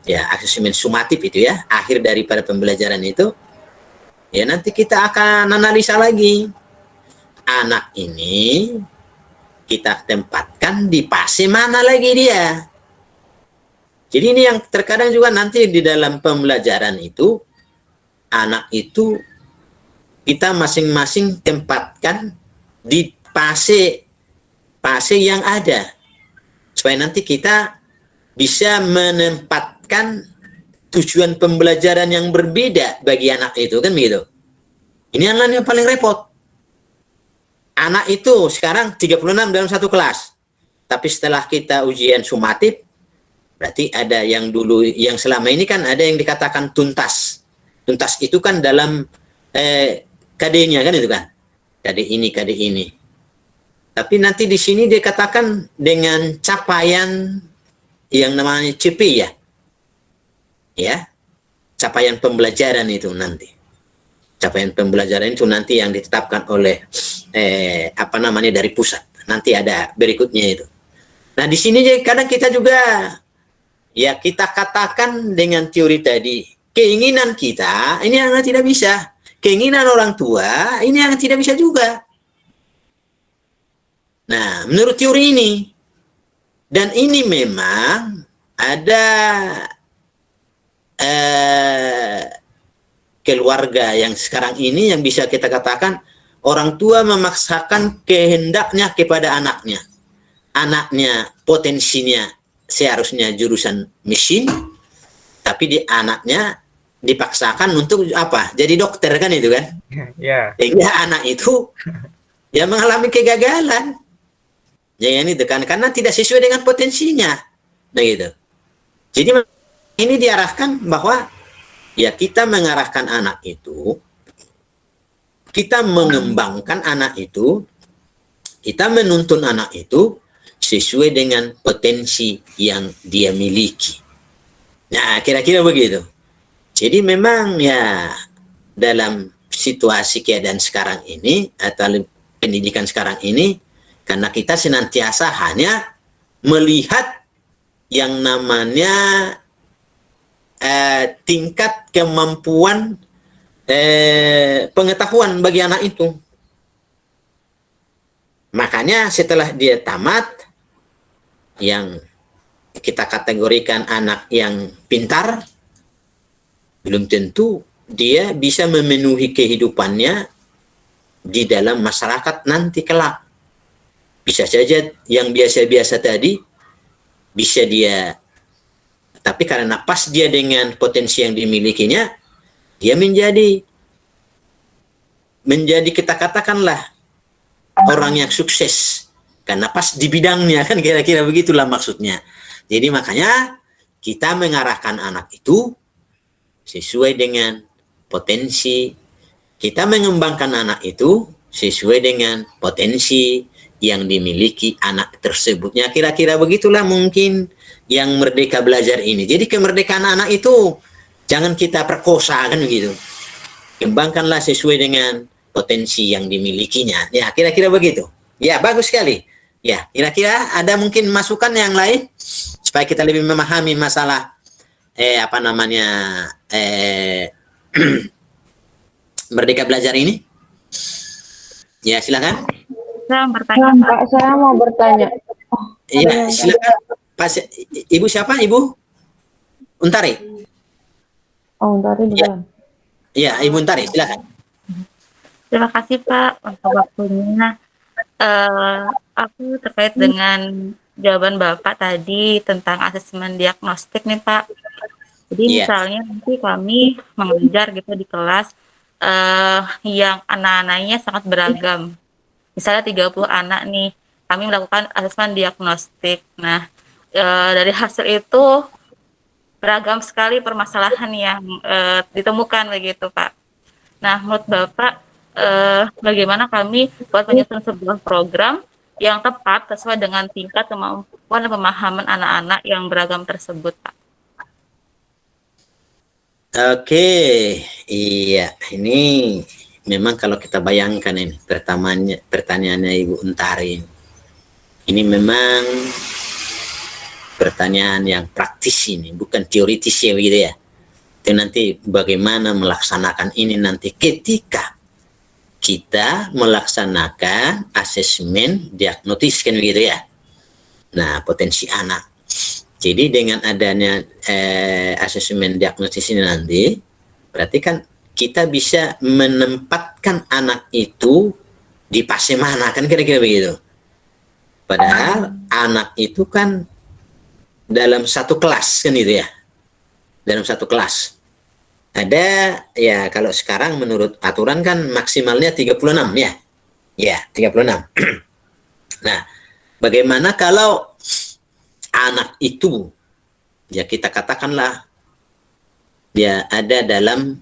ya asesmen sumatif itu ya, akhir daripada pembelajaran itu, ya nanti kita akan analisa lagi. Anak ini kita tempatkan di fase mana lagi dia. Jadi ini yang terkadang juga nanti di dalam pembelajaran itu, anak itu kita masing-masing tempatkan di fase yang ada, supaya nanti kita bisa menempatkan tujuan pembelajaran yang berbeda bagi anak itu, kan begitu. Ini yang paling repot. Anak itu sekarang 36 dalam satu kelas, tapi setelah kita ujian sumatif, berarti ada yang dulu, yang selama ini kan ada yang dikatakan tuntas. Tuntas itu kan dalam KD-nya kan itu kan, KD ini. Tapi nanti di sini dikatakan dengan capaian yang namanya CP ya. Ya. Capaian pembelajaran itu nanti. Capaian pembelajaran itu nanti yang ditetapkan oleh dari pusat. Nanti ada berikutnya itu. Nah, di sini kadang kita juga ya kita katakan dengan teori tadi, keinginan kita ini yang tidak bisa. Keinginan orang tua ini yang tidak bisa juga. Nah, menurut teori ini, dan ini memang ada keluarga yang sekarang ini yang bisa kita katakan orang tua memaksakan kehendaknya kepada anaknya. Anaknya potensinya seharusnya jurusan mesin, tapi anaknya dipaksakan untuk apa? Jadi dokter kan itu kan? Ya. Sehingga anak itu ya mengalami kegagalan. Jangan itu kan, karena tidak sesuai dengan potensinya. Nah gitu. Jadi ini diarahkan bahwa ya kita mengarahkan anak itu, kita mengembangkan anak itu, kita menuntun anak itu sesuai dengan potensi yang dia miliki. Nah, kira-kira begitu. Jadi memang ya dalam situasi keadaan sekarang ini atau pendidikan sekarang ini, karena kita senantiasa hanya melihat yang namanya tingkat kemampuan pengetahuan bagi anak itu. Makanya setelah dia tamat, yang kita kategorikan anak yang pintar, belum tentu dia bisa memenuhi kehidupannya di dalam masyarakat nanti kelak. Bisa saja yang biasa-biasa tadi bisa dia, tapi karena pas dia dengan potensi yang dimilikinya, dia menjadi kita katakanlah orang yang sukses karena pas di bidangnya, kan kira-kira begitulah maksudnya. Jadi makanya kita mengarahkan anak itu sesuai dengan potensi, kita mengembangkan anak itu sesuai dengan potensi yang dimiliki anak tersebutnya. Kira-kira begitulah mungkin yang Merdeka Belajar ini. Jadi kemerdekaan anak itu jangan kita perkosa, kan begitu. Kembangkanlah sesuai dengan potensi yang dimilikinya. Ya, kira-kira begitu. Ya, bagus sekali. Ya, kira-kira ada mungkin masukan yang lain supaya kita lebih memahami masalah Merdeka Belajar ini. Ya, silakan. Saya bertanya, Pak, saya mau bertanya. Iya, silakan. Ibu siapa, Ibu? Untari. Oh, tadi bukan. Iya, Ibu Untari, silakan. terima kasih Pak untuk waktunya. Aku terkait dengan jawaban Bapak tadi tentang asesmen diagnostik nih Pak. Jadi misalnya nanti kami mengajar gitu di kelas yang anak-anaknya sangat beragam. Misalnya 30 anak nih, kami melakukan asesmen diagnostik. Nah, dari hasil itu beragam sekali permasalahan yang ditemukan begitu Pak. Nah, menurut Bapak, bagaimana kami buat menyusun sebuah program yang tepat sesuai dengan tingkat kemampuan dan pemahaman anak-anak yang beragam tersebut, Pak? Oke, iya, ini memang kalau kita bayangkan ini pertanyaannya Ibu Untari, ini memang pertanyaan yang praktis ini, bukan teoritis ya gitu ya. Itu nanti bagaimana melaksanakan ini nanti ketika kita melaksanakan asesmen diagnosis kan begitu ya. Nah, potensi anak. Jadi dengan adanya asesmen diagnosis ini nanti, berarti kan kita bisa menempatkan anak itu di fase mana kan kira-kira begitu. Padahal anak itu kan dalam satu kelas kan itu ya. Dalam satu kelas. Ada ya kalau sekarang menurut aturan kan maksimalnya 36 ya. Ya, 36. Nah, bagaimana kalau anak itu, ya kita katakanlah dia ada dalam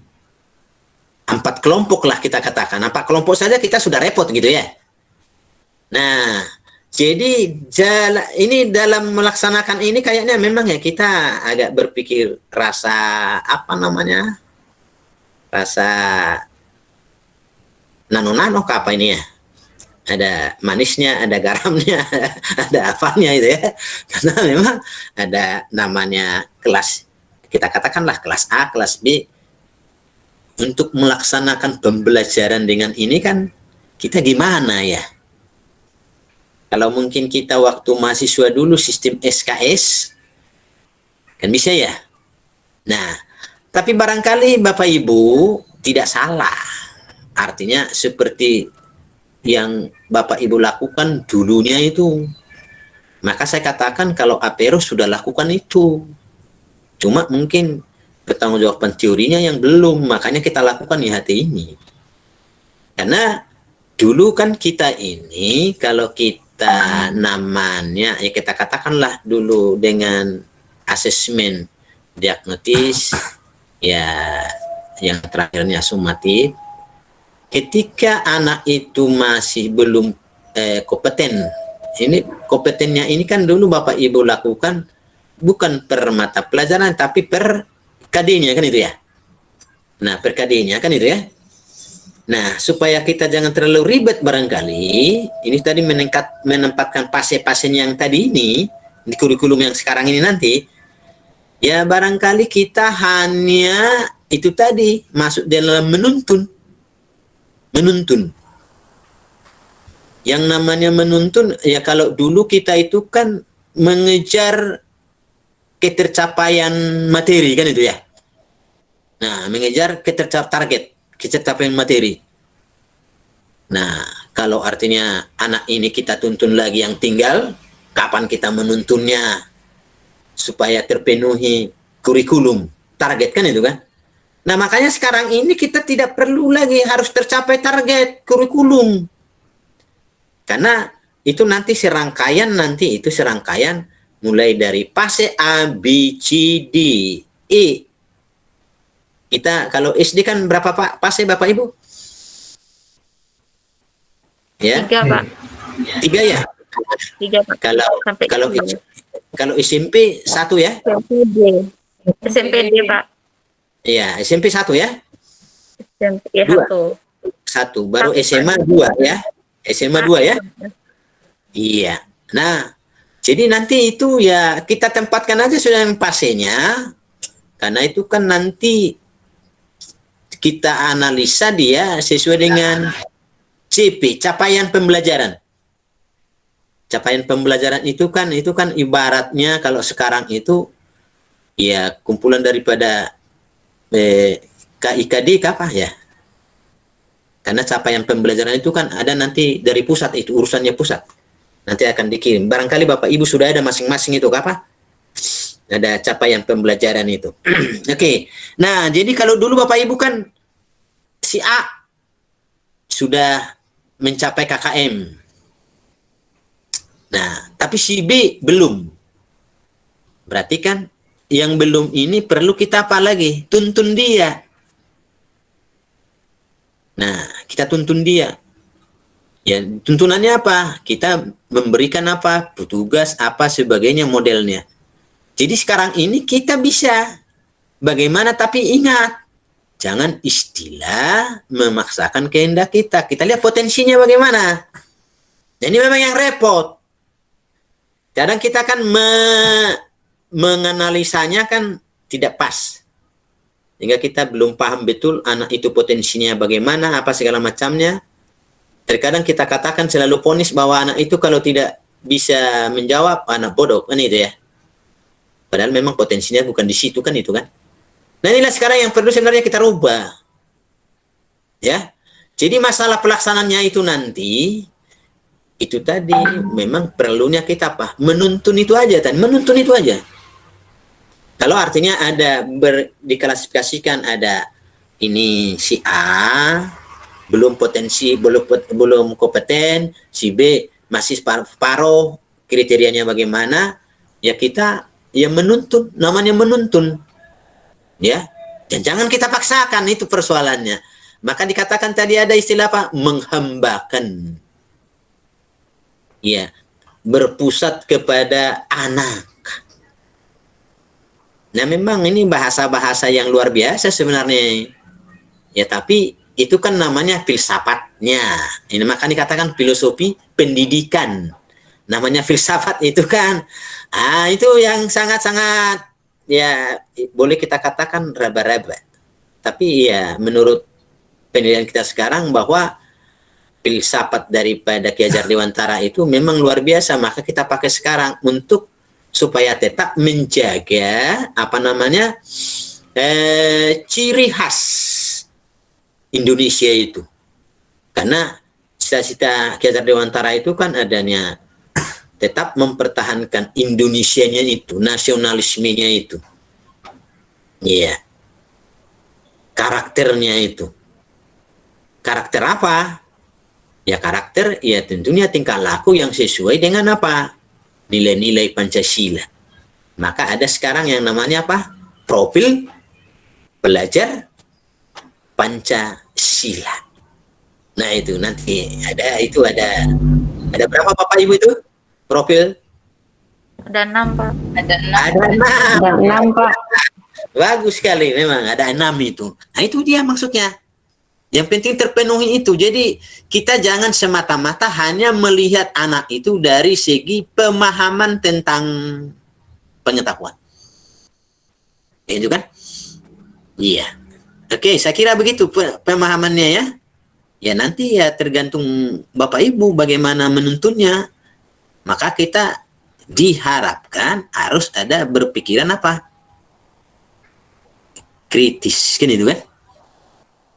4 kelompok lah kita katakan. 4 kelompok saja kita sudah repot gitu ya. Nah, jadi ini dalam melaksanakan ini kayaknya memang ya kita agak berpikir rasa apa namanya? Rasa nano-nano ke apa ini ya? Ada manisnya, ada garamnya, ada apanya itu ya. Karena memang ada namanya kelas, kita katakanlah kelas A, kelas B. Untuk melaksanakan pembelajaran dengan ini kan kita gimana ya? Kalau mungkin kita waktu mahasiswa dulu sistem SKS, kan bisa ya? Nah, tapi barangkali Bapak Ibu tidak salah. Artinya seperti yang Bapak Ibu lakukan dulunya itu. Maka saya katakan kalau Apero sudah lakukan itu. Cuma mungkin pertanggungjawaban teorinya yang belum, makanya kita lakukan IHT ini. Karena dulu kan kita ini, kalau kita namanya, ya kita katakanlah dulu dengan asesmen diagnosis, ya yang terakhirnya sumatif. Ketika anak itu masih belum kompeten, ini kompetennya ini kan dulu Bapak Ibu lakukan bukan per mata pelajaran tapi per KD-nya kan itu ya. Nah, per KD-nya kan itu ya. Nah, supaya kita jangan terlalu ribet barangkali, ini tadi menempatkan pasien-pasien yang tadi ini di kurikulum yang sekarang ini nanti, ya barangkali kita hanya itu tadi masuk dalam menuntun. Yang namanya menuntun, ya kalau dulu kita itu kan mengejar ketercapaian materi kan itu ya. Nah, mengejar ketercapaian materi. Nah, kalau artinya anak ini kita tuntun lagi yang tinggal, kapan kita menuntunnya supaya terpenuhi kurikulum, target kan itu kan. Nah, makanya sekarang ini kita tidak perlu lagi harus tercapai target kurikulum. Karena itu nanti serangkaian mulai dari fase A, B, C, D, E. Kita kalau SD kan berapa Pak fase Bapak Ibu? Ya. 3, Pak. 3 ya? 3, Pak. Sampai kalau SMP 1 ya? SMPD, Pak. Iya, SMP 1 ya? SMP ya, 1. Baru SMA 2 ya? SMA 2 ya? Iya. Nah, jadi nanti itu ya kita tempatkan aja sudah yang fasenya. Karena itu kan nanti kita analisa dia sesuai dengan CP, capaian pembelajaran. Capaian pembelajaran itu kan ibaratnya kalau sekarang itu ya kumpulan daripada KIKD apa ya? Karena capaian pembelajaran itu kan ada nanti dari pusat, itu urusannya pusat. Nanti akan dikirim. Barangkali Bapak Ibu sudah ada masing-masing itu apa? Ada capaian pembelajaran itu. Oke. Nah, jadi kalau dulu Bapak Ibu kan si A sudah mencapai KKM. Nah, tapi si B belum. Berarti kan yang belum ini perlu kita apa lagi? Tuntun dia. Nah, kita tuntun dia. Ya, tuntunannya apa? Kita memberikan apa? Tugas apa sebagainya modelnya. Jadi sekarang ini kita bisa bagaimana, tapi ingat, jangan istilah memaksakan kehendak kita. Kita lihat potensinya bagaimana. Ini memang yang repot. Kadang kita kan menganalisanya kan tidak pas. Sehingga kita belum paham betul anak itu potensinya bagaimana, apa segala macamnya. Terkadang kita katakan selalu ponis bahwa anak itu kalau tidak bisa menjawab, anak bodoh, kan itu ya. Padahal memang potensinya bukan di situ kan itu kan. Nah inilah sekarang yang perlu sebenarnya kita rubah. Ya. Jadi masalah pelaksanaannya itu nanti, itu tadi memang perlunya kita apa? Menuntun itu aja, menuntun itu aja. Kalau artinya ada diklasifikasikan ada ini si A belum potensi, belum kompeten, si B masih paruh, kriterianya bagaimana? Ya kita ya menuntun, namanya menuntun. Ya. Dan jangan kita paksakan, itu persoalannya. Maka dikatakan tadi ada istilah apa? Menghambakan. Ya, berpusat kepada anak. Nah, memang ini bahasa-bahasa yang luar biasa sebenarnya. Ya, tapi itu kan namanya filsafatnya. Ini maka dikatakan filosofi pendidikan. Namanya filsafat itu kan. Itu yang sangat-sangat ya boleh kita katakan raba-raba. Tapi ya menurut pendidikan kita sekarang bahwa filsafat daripada Ki Hajar Dewantara itu memang luar biasa, maka kita pakai sekarang untuk supaya tetap menjaga apa namanya ciri khas Indonesia itu. Karena cita-cita Ki Hajar Dewantara itu kan adanya tetap mempertahankan Indonesianya itu, nasionalismenya itu. Iya. Karakternya itu. Karakter apa? Ya karakter, ya tentunya tingkah laku yang sesuai dengan apa? Nilai-nilai Pancasila. Maka ada sekarang yang namanya apa? Profil pelajar Pancasila. Nah itu nanti ada berapa Bapak Ibu itu? Profil? Ada 6, Pak. Ada 6, Pak. Bagus sekali memang, ada 6 itu. Nah itu dia maksudnya. Yang penting terpenuhi itu. Jadi kita jangan semata-mata hanya melihat anak itu dari segi pemahaman tentang pengetahuan. Itu kan? Iya. Oke, saya kira begitu pemahamannya ya. Ya nanti ya tergantung Bapak Ibu bagaimana menuntunnya. Maka kita diharapkan harus ada berpikiran apa? Kritis. Kan itu kan?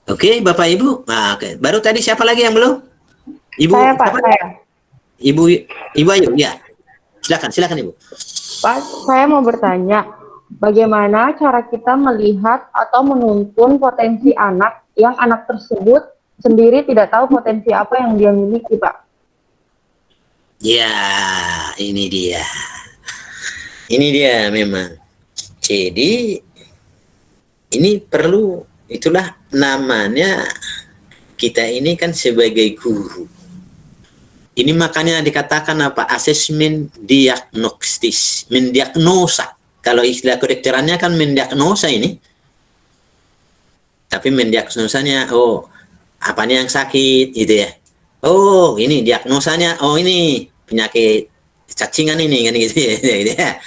Oke, Bapak Ibu. Nah, oke. Baru tadi siapa lagi yang belum? Ibu. Saya, Pak, saya. Ibu Ayu, ya. Silakan Ibu. Pak, saya mau bertanya, bagaimana cara kita melihat atau menuntun potensi anak yang anak tersebut sendiri tidak tahu potensi apa yang dia miliki, Pak? Ya, ini dia. Ini dia memang. Jadi, ini perlu, itulah namanya kita ini kan sebagai guru. Ini makanya dikatakan apa? Asesmen diagnostis, mendiagnosa. Kalau istilah kedokterannya kan mendiagnosa ini. Tapi mendiagnosanya, oh, apanya yang sakit gitu ya. Oh, ini diagnosanya, oh ini penyakit cacingan ini kan gitu ya.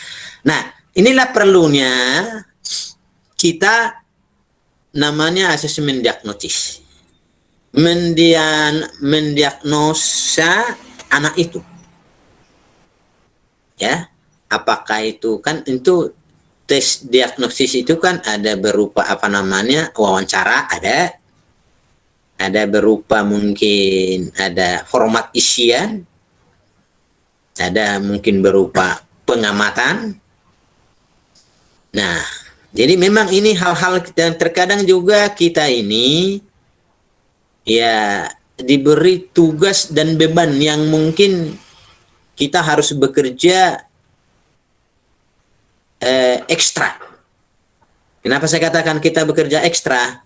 Nah, inilah perlunya kita namanya asesmen diagnostis. Mendiagnosa anak itu. Ya. Apakah itu kan itu tes diagnosis itu kan ada berupa apa namanya? Wawancara ada berupa mungkin ada format isian, ada mungkin berupa pengamatan. Nah, jadi memang ini hal-hal dan terkadang juga kita ini ya diberi tugas dan beban yang mungkin kita harus bekerja ekstra. Kenapa saya katakan kita bekerja ekstra?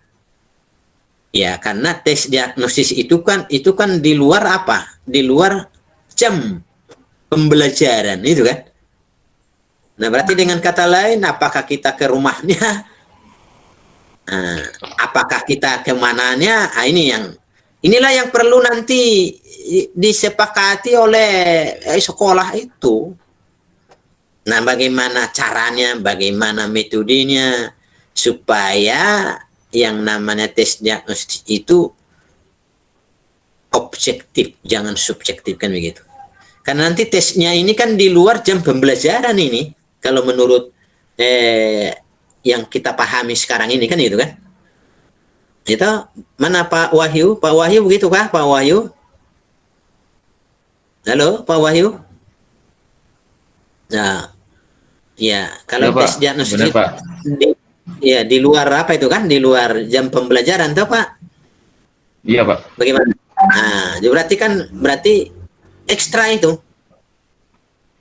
Ya karena tes diagnosis itu kan di luar apa? Di luar jam pembelajaran itu kan. Nah berarti dengan kata lain apakah kita ke rumahnya Nah, apakah kita kemananya? Inilah yang perlu nanti disepakati oleh sekolah itu. Nah, bagaimana caranya, bagaimana metodenya supaya yang namanya tes diagnostik itu objektif, jangan subjektif, kan begitu. Karena nanti tesnya ini kan di luar jam pembelajaran ini, kalau menurut yang kita pahami sekarang ini, kan gitu kan. Itu mana Pak Wahyu? Pak Wahyu begitu kah, Pak Wahyu? Halo, Pak Wahyu? Nah, ya, kalau Ya, Pak. tes diagnostik Benar, Pak. di luar apa itu kan, di luar jam pembelajaran toh, Pak? Iya, Pak. Bagaimana? Nah, berarti ekstra itu.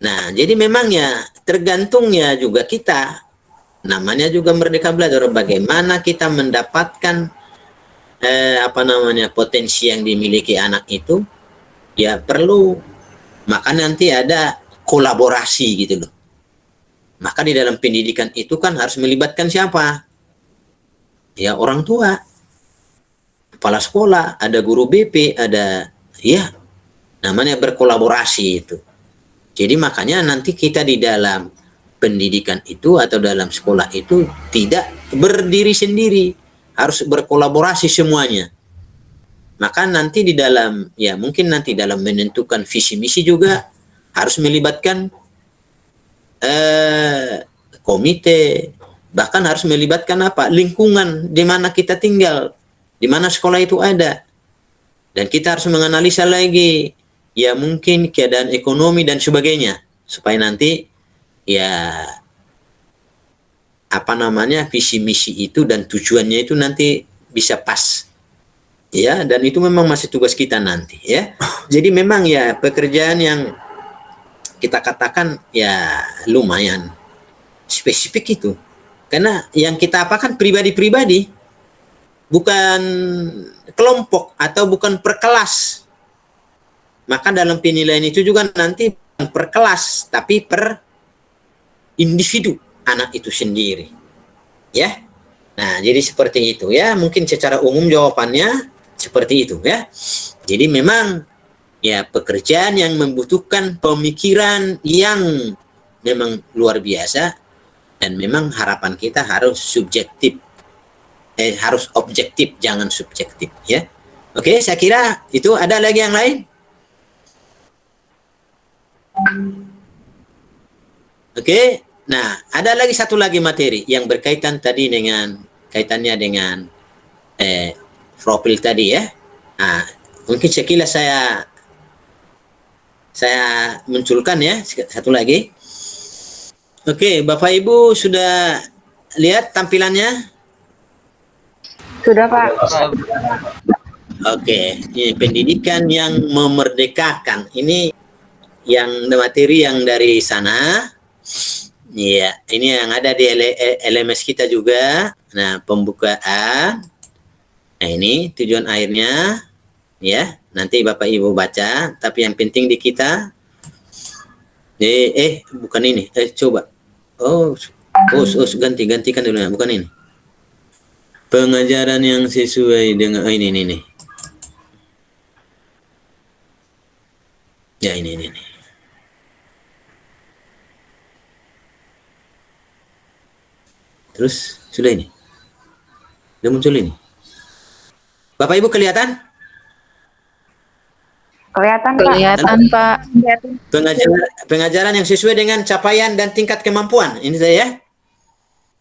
Nah, jadi memang ya tergantungnya juga kita, namanya juga Merdeka Belajar, bagaimana kita mendapatkan potensi yang dimiliki anak itu, ya perlu, maka nanti ada kolaborasi gitu loh. Maka di dalam pendidikan itu kan harus melibatkan siapa? Ya orang tua, kepala sekolah, ada guru BP, ada namanya berkolaborasi itu. Jadi makanya nanti kita di dalam pendidikan itu atau dalam sekolah itu tidak berdiri sendiri, harus berkolaborasi semuanya. Maka nanti di dalam, mungkin nanti dalam menentukan visi misi juga harus melibatkan komite, bahkan harus melibatkan lingkungan di mana kita tinggal, di mana sekolah itu ada. Dan kita harus menganalisa lagi, mungkin keadaan ekonomi dan sebagainya, supaya nanti visi misi itu dan tujuannya itu nanti bisa pas. Ya, dan itu memang masih tugas kita nanti, ya. Jadi memang pekerjaan yang kita katakan lumayan spesifik itu. Karena yang kita apakan pribadi-pribadi, bukan kelompok atau bukan per kelas. Maka dalam penilaian itu juga nanti bukan per kelas, tapi per individu anak itu sendiri. Ya. Nah, jadi seperti itu ya. Mungkin secara umum jawabannya seperti itu ya. Jadi memang pekerjaan yang membutuhkan pemikiran yang memang luar biasa, dan memang harapan kita harus harus objektif, jangan subjektif ya. Oke, saya kira itu. Ada lagi yang lain? Oke. Nah, ada lagi satu lagi materi yang berkaitan tadi dengan kaitannya dengan profil tadi ya. Nah, mungkin sekilas saya munculkan ya satu lagi. Oke, Bapak Ibu sudah lihat tampilannya? Sudah, Pak. Oke, ini pendidikan yang memerdekakan. Ini yang materi yang dari sana. Iya, ini yang ada di LMS kita juga. Nah, pembukaan. Nah, ini tujuan akhirnya. Ya, nanti Bapak Ibu baca. Tapi yang penting di kita. Bukan ini. Coba. Gantikan dulu. Bukan ini. Pengajaran yang sesuai dengan ini. Ya, ini. Terus sudah ini. Sudah muncul ini. Bapak Ibu kelihatan? Kelihatan, Pak. Kelihatan, Pak. Pengajaran yang sesuai dengan capaian dan tingkat kemampuan. Ini saya.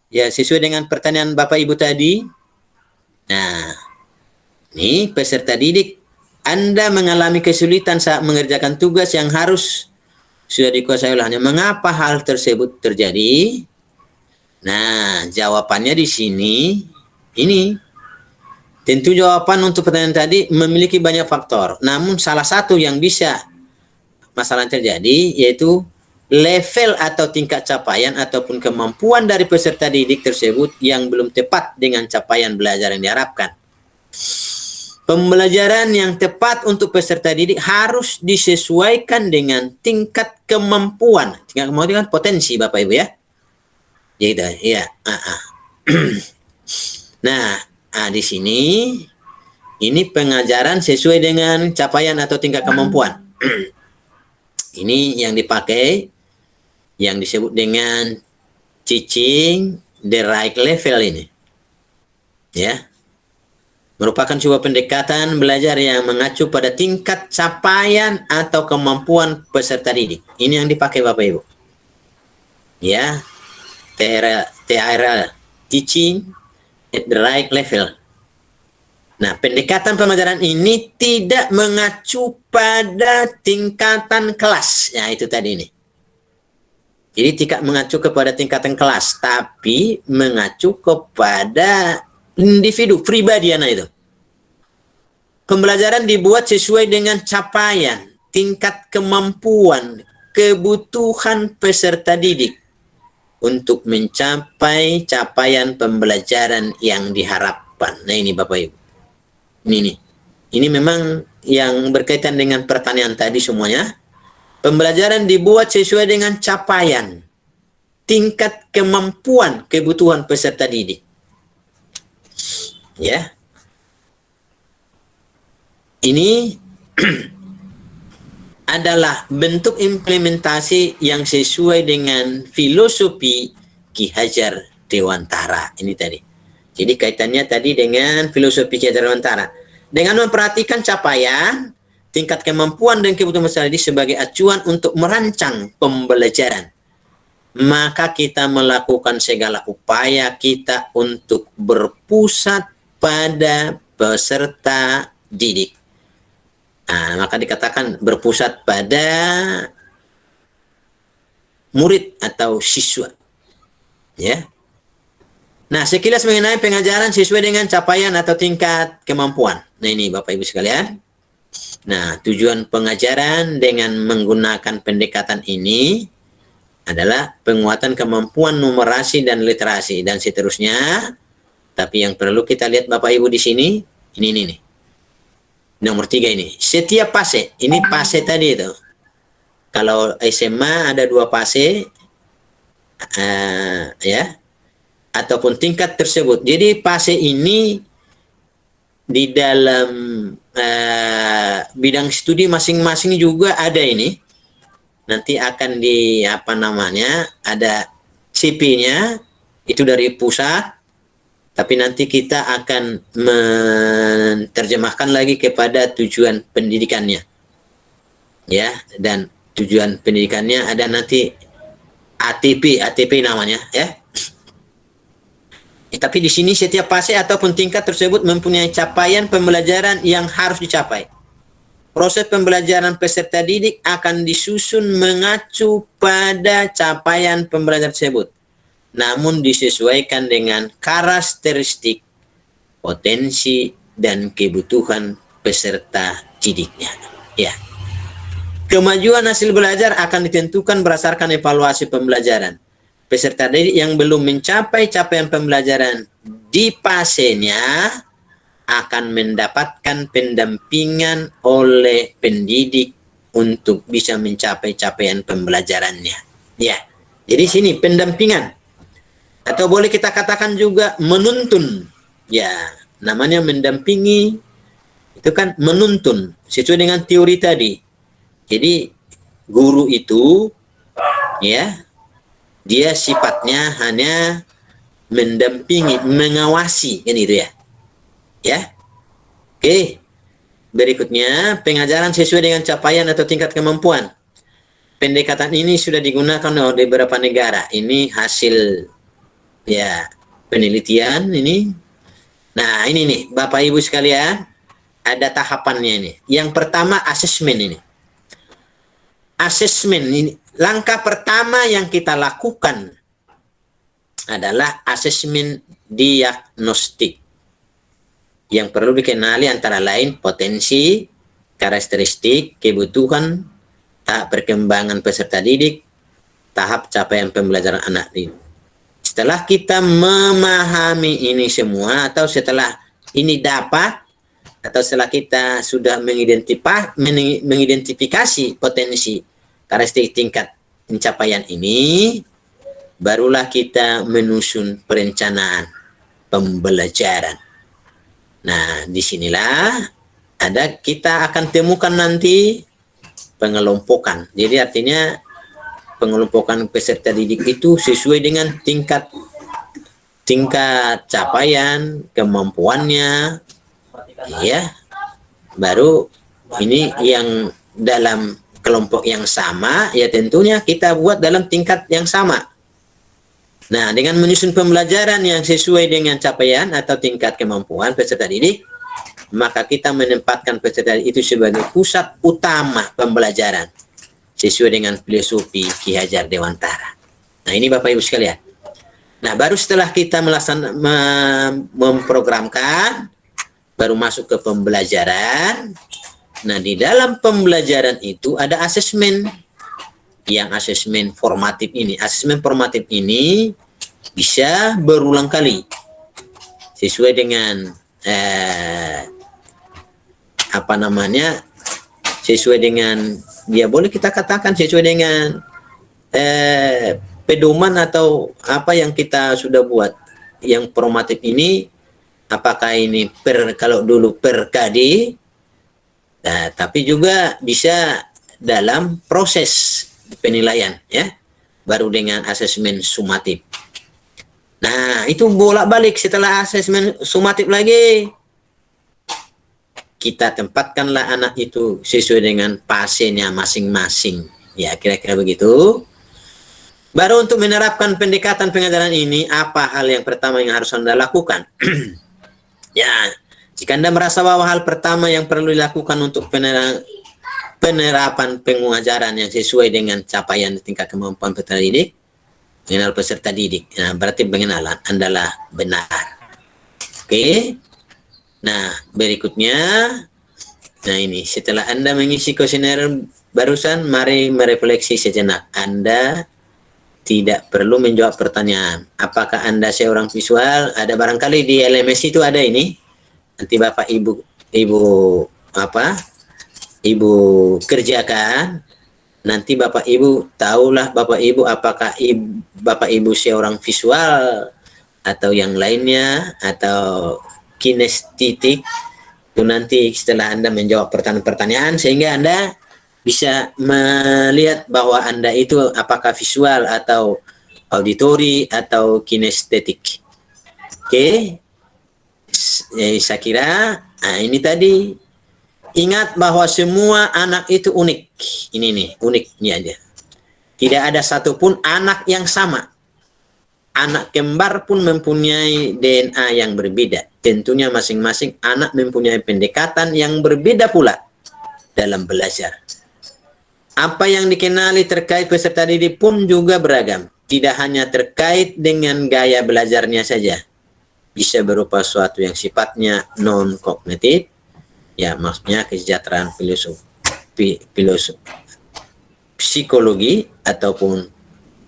Ya, sesuai dengan pertanyaan Bapak Ibu tadi. Nah, ini peserta didik, Anda mengalami kesulitan saat mengerjakan tugas yang harus sudah dikuasai olehnya. Mengapa hal tersebut terjadi? Nah, jawabannya di sini. Ini tentu jawaban untuk pertanyaan tadi memiliki banyak faktor. Namun salah satu yang bisa masalah terjadi yaitu level atau tingkat capaian ataupun kemampuan dari peserta didik tersebut yang belum tepat dengan capaian belajar yang diharapkan. Pembelajaran yang tepat untuk peserta didik harus disesuaikan dengan tingkat kemampuan. Tingkat kemampuan kan potensi, Bapak Ibu ya. Gitu, ya. Nah, di sini ini pengajaran sesuai dengan capaian atau tingkat kemampuan. Ini yang dipakai, yang disebut dengan teaching the right level ini. Ya. Merupakan sebuah pendekatan belajar yang mengacu pada tingkat capaian atau kemampuan peserta didik. Ini yang dipakai Bapak Ibu. Ya. TRL, teaching at the right level. Nah, pendekatan pembelajaran ini tidak mengacu pada tingkatan kelas. Ya, itu tadi ini. Jadi tidak mengacu kepada tingkatan kelas, tapi mengacu kepada individu, pribadi anak itu. Pembelajaran dibuat sesuai dengan capaian, tingkat kemampuan, kebutuhan peserta didik untuk mencapai capaian pembelajaran yang diharapkan. Nah, ini Bapak Ibu. Ini memang yang berkaitan dengan pertanyaan tadi semuanya. Pembelajaran dibuat sesuai dengan capaian, tingkat kemampuan, kebutuhan peserta didik. Ya. Ini adalah bentuk implementasi yang sesuai dengan filosofi Ki Hajar Dewantara. Ini tadi. Jadi kaitannya tadi dengan filosofi Ki Hajar Dewantara. Dengan memperhatikan capaian, tingkat kemampuan dan kebutuhan peserta didik sebagai acuan untuk merancang pembelajaran, maka kita melakukan segala upaya kita untuk berpusat pada peserta didik. Nah, maka dikatakan berpusat pada murid atau siswa. Ya. Nah, sekilas mengenai pengajaran sesuai dengan capaian atau tingkat kemampuan. Nah, ini Bapak Ibu sekalian. Nah, tujuan pengajaran dengan menggunakan pendekatan ini adalah penguatan kemampuan numerasi dan literasi dan seterusnya. Tapi yang perlu kita lihat Bapak Ibu di sini, ini nih. Nomor 3 ini. Setiap fase, ini fase tadi itu. Kalau SMA ada 2 fase, ya, ataupun tingkat tersebut. Jadi fase ini di dalam bidang studi masing-masing juga ada ini. Nanti akan di ada CP-nya itu dari pusat, tapi nanti kita akan menerjemahkan lagi kepada tujuan pendidikannya. Ya, dan tujuan pendidikannya ada nanti ATP namanya, ya. Tapi di sini setiap fase ataupun tingkat tersebut mempunyai capaian pembelajaran yang harus dicapai. Proses pembelajaran peserta didik akan disusun mengacu pada capaian pembelajaran tersebut, namun disesuaikan dengan karakteristik, potensi, dan kebutuhan peserta didiknya. Ya. Kemajuan hasil belajar akan ditentukan berdasarkan evaluasi pembelajaran. Peserta didik yang belum mencapai capaian pembelajaran di fasenya akan mendapatkan pendampingan oleh pendidik untuk bisa mencapai capaian pembelajarannya. Ya, jadi sini pendampingan, atau boleh kita katakan juga menuntun. Ya, namanya mendampingi itu kan menuntun sesuai dengan teori tadi. Jadi guru itu, ya, dia sifatnya hanya mendampingi, mengawasi, kan itu ya. Ya. Oke. Berikutnya, pengajaran sesuai dengan capaian atau tingkat kemampuan. Pendekatan ini sudah digunakan oleh beberapa negara. Ini hasil ya penelitian ini. Nah, ini nih Bapak Ibu sekalian, ada tahapannya ini. Yang pertama asesmen ini. Asesmen ini, langkah pertama yang kita lakukan adalah asesmen diagnostik. Yang perlu dikenali antara lain potensi, karakteristik, kebutuhan, tahap perkembangan peserta didik, tahap capaian pembelajaran anak didik. Setelah kita memahami ini semua, atau setelah ini dapat, atau setelah kita sudah mengidentifikasi potensi, karakteristik, tingkat pencapaian ini, barulah kita menyusun perencanaan pembelajaran. Nah, disinilah kita akan temukan nanti pengelompokan. Jadi artinya pengelompokan peserta didik itu sesuai dengan tingkat capaian, kemampuannya, ya. Baru ini yang dalam kelompok yang sama, ya tentunya kita buat dalam tingkat yang sama. Nah, dengan menyusun pembelajaran yang sesuai dengan capaian atau tingkat kemampuan peserta didik, maka kita menempatkan peserta itu sebagai pusat utama pembelajaran sesuai dengan filosofi Ki Hajar Dewantara. Nah, ini Bapak Ibu sekalian. Nah, baru setelah kita memprogramkan, baru masuk ke pembelajaran. Nah, di dalam pembelajaran itu ada asesmen. Yang asesmen formatif ini. Asesmen formatif ini bisa berulang kali sesuai dengan sesuai dengan, ya boleh kita katakan sesuai dengan pedoman atau apa yang kita sudah buat. Yang formatif ini apakah ini kalau dulu per KD, nah, tapi juga bisa dalam proses penilaian, ya, baru dengan asesmen sumatif. Nah, itu bolak-balik setelah asesmen sumatif lagi, kita tempatkanlah anak itu sesuai dengan pasiennya masing-masing, ya, kira-kira begitu. Baru untuk menerapkan pendekatan pengajaran ini, apa hal yang pertama yang harus Anda lakukan? Ya, jika Anda merasa bahwa hal pertama yang perlu dilakukan untuk penerapan pengajaran yang sesuai dengan capaian tingkat kemampuan peserta didik, mengenal peserta didik. Nah, berarti pengenalan Anda benar. Oke. Nah, berikutnya, nah ini setelah Anda mengisi kuesioner barusan, mari merefleksi sejenak. Anda tidak perlu menjawab pertanyaan. Apakah Anda seorang visual? Ada barangkali di LMS itu ada ini. Nanti Bapak Ibu kerjakan, nanti Bapak Ibu tahulah Bapak Ibu apakah Bapak Ibu seorang visual atau yang lainnya atau kinestetik. Itu nanti setelah Anda menjawab pertanyaan-pertanyaan sehingga Anda bisa melihat bahwa Anda itu apakah visual atau auditori atau kinestetik. Oke. Saya kira ini tadi. Ingat bahwa semua anak itu unik. Ini nih, unik ini aja. Tidak ada satupun anak yang sama. Anak kembar pun mempunyai DNA yang berbeda. Tentunya masing-masing anak mempunyai pendekatan yang berbeda pula dalam belajar. Apa yang dikenali terkait peserta didik pun juga beragam. Tidak hanya terkait dengan gaya belajarnya saja. Bisa berupa suatu yang sifatnya non-kognitif, ya maksudnya kesejahteraan psikologi ataupun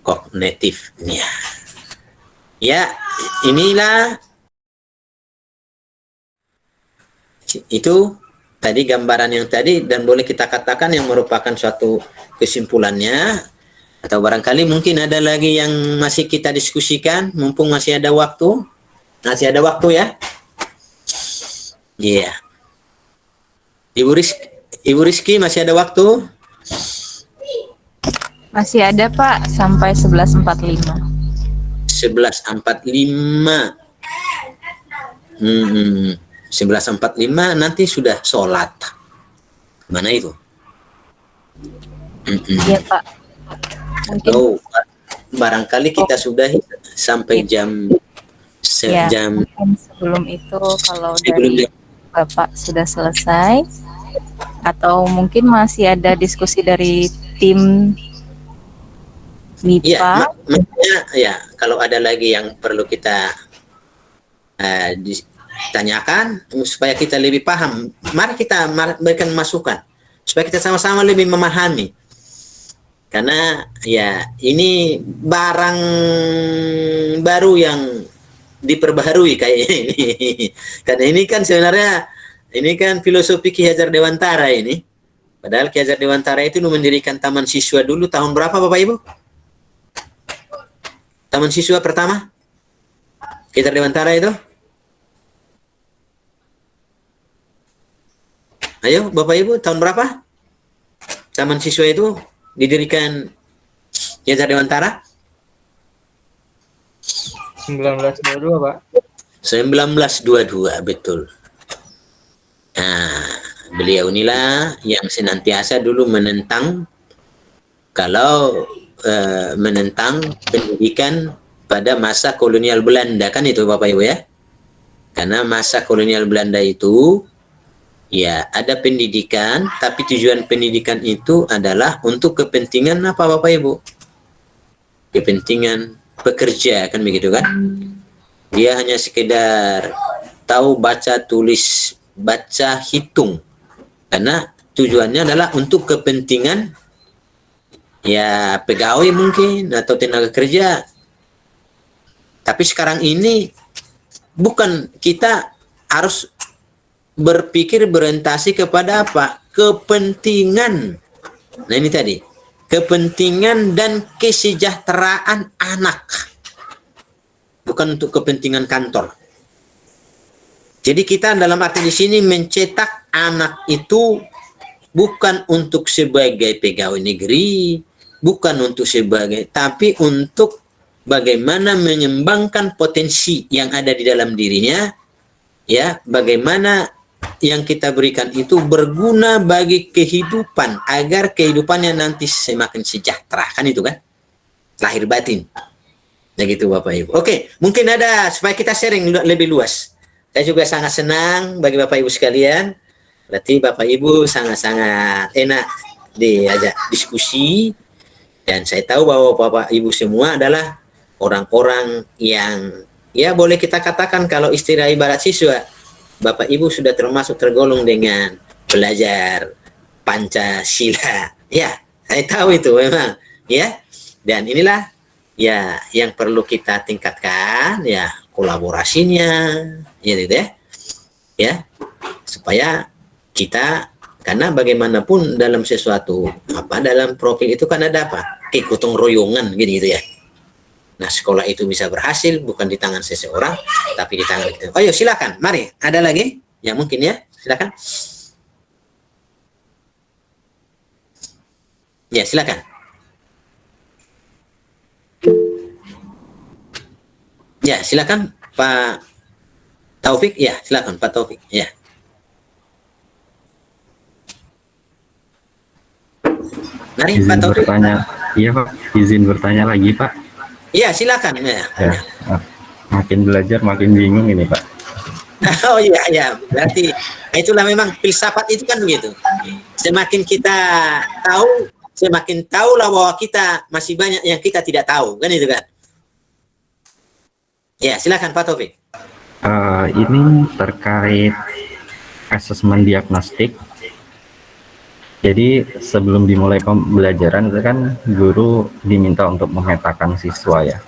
kognitifnya. Ya, inilah itu tadi gambaran yang tadi, dan boleh kita katakan yang merupakan suatu kesimpulannya, atau barangkali mungkin ada lagi yang masih kita diskusikan mumpung masih ada waktu. Masih ada waktu ya. Iya. Yeah. Ibu Rizky masih ada waktu? Masih ada Pak, sampai 11.45. 11.45. 11.45 nanti sudah sholat. Mana itu? Iya Pak. Mungkin barangkali kita sudah sampai jam mungkin sebelum itu kalau dari Bapak sudah selesai, atau mungkin masih ada diskusi dari tim MIPA. Ya, kalau ada lagi yang perlu kita ditanyakan supaya kita lebih paham, mari kita berikan masukan supaya kita sama-sama lebih memahami. Karena ya ini barang baru yang diperbaharui kayak ini. Karena ini kan sebenarnya ini kan filosofi Ki Hajar Dewantara ini. Padahal Ki Hajar Dewantara itu mendirikan taman siswa dulu tahun berapa Bapak Ibu? Taman siswa pertama Ki Hajar Dewantara itu Ayo Bapak Ibu, tahun berapa Taman Siswa itu didirikan Yayasan Dewantara? 1922, Pak. 1922, betul. Nah, beliau inilah yang senantiasa dulu menentang menentang pendidikan pada masa kolonial Belanda, kan itu Bapak Ibu ya. Karena masa kolonial Belanda itu ya ada pendidikan, tapi tujuan pendidikan itu adalah untuk kepentingan apa Bapak Ibu? Kepentingan pekerja, kan begitu kan? Dia hanya sekedar tahu baca, tulis, baca, hitung. Karena tujuannya adalah untuk kepentingan ya pegawai mungkin atau tenaga kerja. Tapi sekarang ini bukan, kita harus berpikir berorientasi kepada apa? Kepentingan. Nah ini tadi, kepentingan dan kesejahteraan anak. Bukan untuk kepentingan kantor. Jadi kita dalam arti di sini mencetak anak itu bukan untuk sebagai pegawai negeri, bukan untuk sebagai, tapi untuk bagaimana mengembangkan potensi yang ada di dalam dirinya, ya, bagaimana yang kita berikan itu berguna bagi kehidupan, agar kehidupannya nanti semakin sejahtera, kan itu kan, lahir batin. Ya gitu Bapak Ibu. Oke, mungkin ada supaya kita sharing lebih luas. Saya juga sangat senang bagi Bapak Ibu sekalian. Berarti Bapak Ibu sangat-sangat enak diajak diskusi, dan saya tahu bahwa Bapak Ibu semua adalah orang-orang yang ya boleh kita katakan kalau istilah ibarat siswa, Bapak Ibu sudah termasuk tergolong dengan belajar Pancasila. Ya, saya tahu itu memang ya. Dan inilah ya yang perlu kita tingkatkan ya, kolaborasinya ya gitu ya. Ya, supaya kita, karena bagaimanapun dalam sesuatu dalam profil itu kan ada apa? Kegotong royongan gitu ya. Nah, sekolah itu bisa berhasil bukan di tangan seseorang, tapi di tangan kita. Oh, yuk, silakan. Mari, ada lagi yang mungkin ya? Silakan. Ya, silakan. Ya, silakan Pak Taufik. Ya, silakan Pak Taufik. Ya. Mari Pak Taufik. Iya Pak, izin bertanya lagi Pak. Iya, silakan. Ya. Makin belajar makin bingung ini Pak. Oh iya, ya. Berarti itulah memang filsafat itu kan begitu. Semakin kita tahu, semakin tahulah bahwa kita masih banyak yang kita tidak tahu, kan itu kan. Ya, silakan Pak Taufik. Ini terkait asesmen diagnostik. Jadi sebelum dimulai pembelajaran itu kan guru diminta untuk memetakan siswa ya.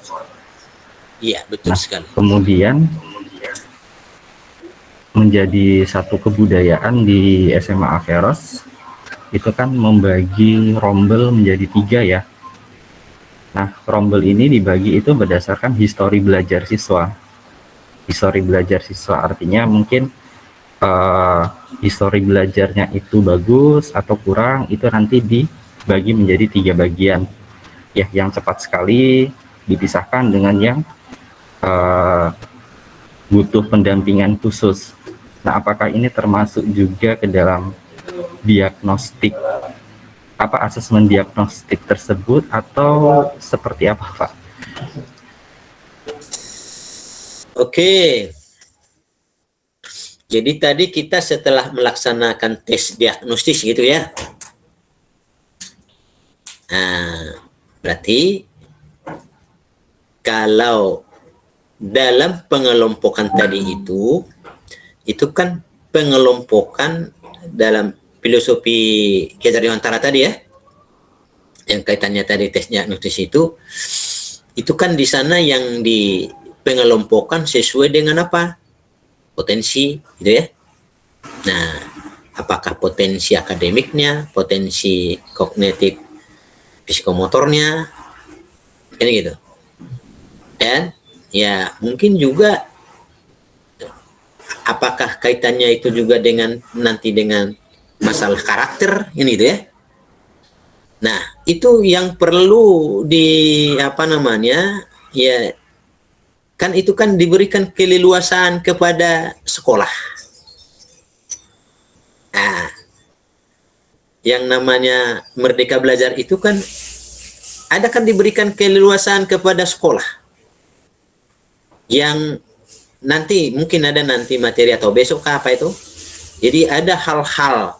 Iya, betul sekali. Kemudian menjadi satu kebudayaan di SMA Averos itu kan membagi rombel menjadi 3 ya. Nah, rombel ini dibagi itu berdasarkan histori belajar siswa. Histori belajar siswa artinya mungkin histori belajarnya itu bagus atau kurang, itu nanti dibagi menjadi 3 bagian. Ya, yang cepat sekali dipisahkan dengan yang butuh pendampingan khusus. Nah, apakah ini termasuk juga ke dalam diagnostik, asesmen diagnostik tersebut, atau seperti apa Pak? Oke. Jadi tadi kita setelah melaksanakan tes diagnostis gitu ya. Nah, berarti kalau dalam pengelompokan tadi itu kan pengelompokan dalam filosofi Yayasan Dewantara tadi ya, yang kaitannya tadi tes diagnostis itu kan di sana yang di pengelompokan sesuai dengan apa? Potensi gitu ya. Nah, apakah potensi akademiknya, potensi kognitif psikomotornya, ini gitu. Dan ya mungkin juga apakah kaitannya itu juga dengan nanti dengan masalah karakter ini gitu ya. Nah, itu yang perlu apa namanya, ya kan itu kan diberikan keleluasaan kepada sekolah. Nah, yang namanya Merdeka Belajar itu kan diberikan keleluasaan kepada sekolah. Yang nanti mungkin ada nanti materi atau besok apa itu. Jadi ada hal-hal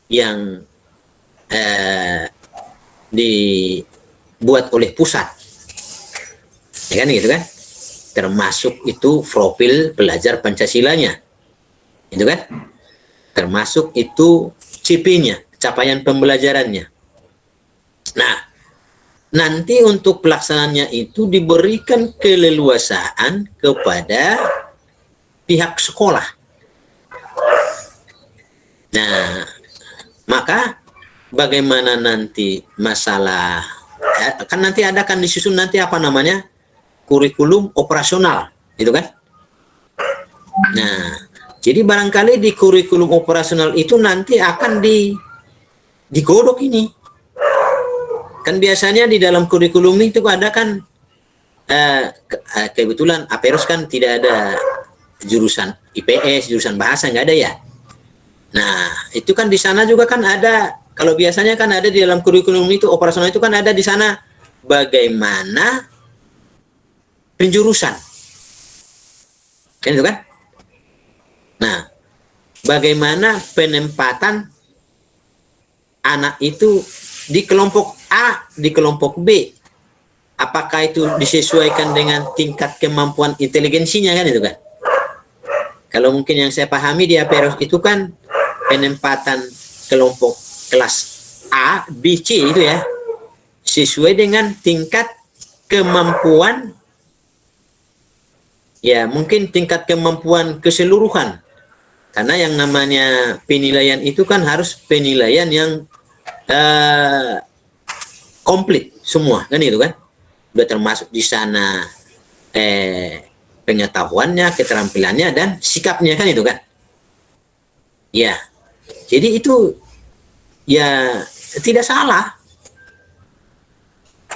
yang dibuat oleh pusat, ya kan gitu kan, termasuk itu profil belajar Pancasilanya, itu kan, termasuk itu CP-nya, capaian pembelajarannya. Nah, nanti untuk pelaksanaannya itu diberikan keleluasaan kepada pihak sekolah. Nah, maka bagaimana nanti masalah, kan nanti kan disusun nanti apa namanya, kurikulum operasional, gitu kan? Nah, jadi barangkali di kurikulum operasional itu nanti akan digodok ini. Kan biasanya di dalam kurikulum itu ada kan, kebetulan Aperos kan tidak ada jurusan IPS, jurusan bahasa nggak ada ya. Nah, itu kan di sana juga kan ada. Kalau biasanya kan ada di dalam kurikulum itu operasional itu kan ada di sana bagaimana penjurusan, kan itu kan? Nah, bagaimana penempatan anak itu di kelompok A, di kelompok B? Apakah itu disesuaikan dengan tingkat kemampuan inteligensinya, kan itu kan? Kalau mungkin yang saya pahami di Aperos itu kan penempatan kelompok kelas A, B, C itu ya, sesuai dengan tingkat kemampuan, ya mungkin tingkat kemampuan keseluruhan. Karena yang namanya penilaian itu kan harus penilaian yang komplit semua, kan itu kan. Sudah termasuk di sana pengetahuannya, keterampilannya, dan sikapnya, kan itu kan. Ya, jadi itu ya tidak salah.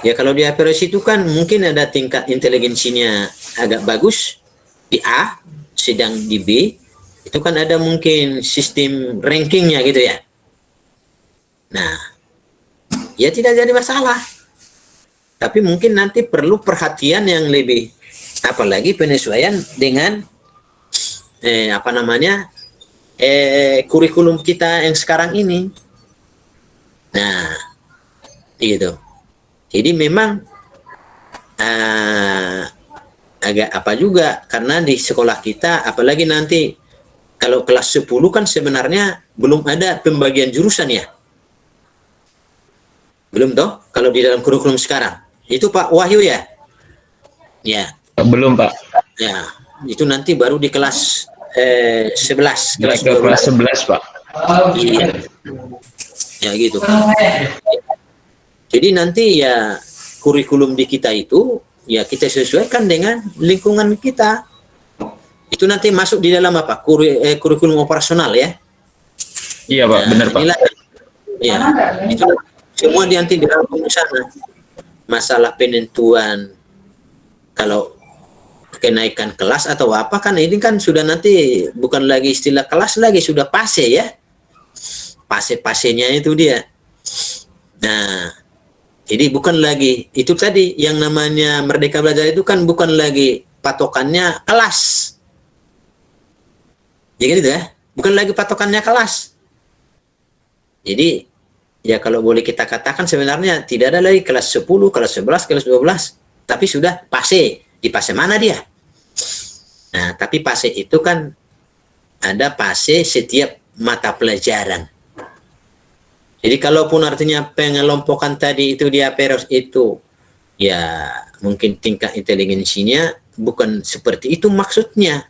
Ya kalau di Aperos itu kan mungkin ada tingkat inteligensinya agak bagus di A, sedang di B itu kan ada mungkin sistem rankingnya gitu ya. Nah, ya tidak jadi masalah. Tapi mungkin nanti perlu perhatian yang lebih, apalagi penyesuaian dengan apa namanya, kurikulum kita yang sekarang ini. Nah, gitu. Jadi memang agak apa juga, karena di sekolah kita, apalagi nanti kalau kelas 10 kan sebenarnya belum ada pembagian jurusan ya. Belum toh, kalau di dalam kurikulum sekarang. Itu Pak Wahyu ya? Ya. Belum, Pak. Ya, itu nanti baru di kelas 11, kelas Naik ke 12. kelas 11, Pak. Iya. Ya gitu. Jadi nanti ya kurikulum di kita itu ya kita sesuaikan dengan lingkungan kita. Itu nanti masuk di dalam apa? Kurikulum operasional ya. Iya, Pak, benar, Pak. Inilah, ya, itu semua nanti di dalam sana. Masalah penentuan kalau kenaikan kelas atau apa, kan ini kan sudah nanti bukan lagi istilah kelas lagi, sudah pase ya. Pase-pasenya itu dia. Nah, jadi bukan lagi itu tadi yang namanya Merdeka Belajar itu kan bukan lagi patokannya kelas. Jadi gitu ya, bukan lagi patokannya kelas. Jadi ya kalau boleh kita katakan sebenarnya tidak ada lagi kelas 10, kelas 11, kelas 12, tapi sudah pase. Di pase mana dia? Nah, tapi pase itu kan ada pase setiap mata pelajaran. Jadi kalaupun artinya pengelompokan tadi itu di Aperos itu ya mungkin tingkat inteligensinya bukan seperti itu maksudnya.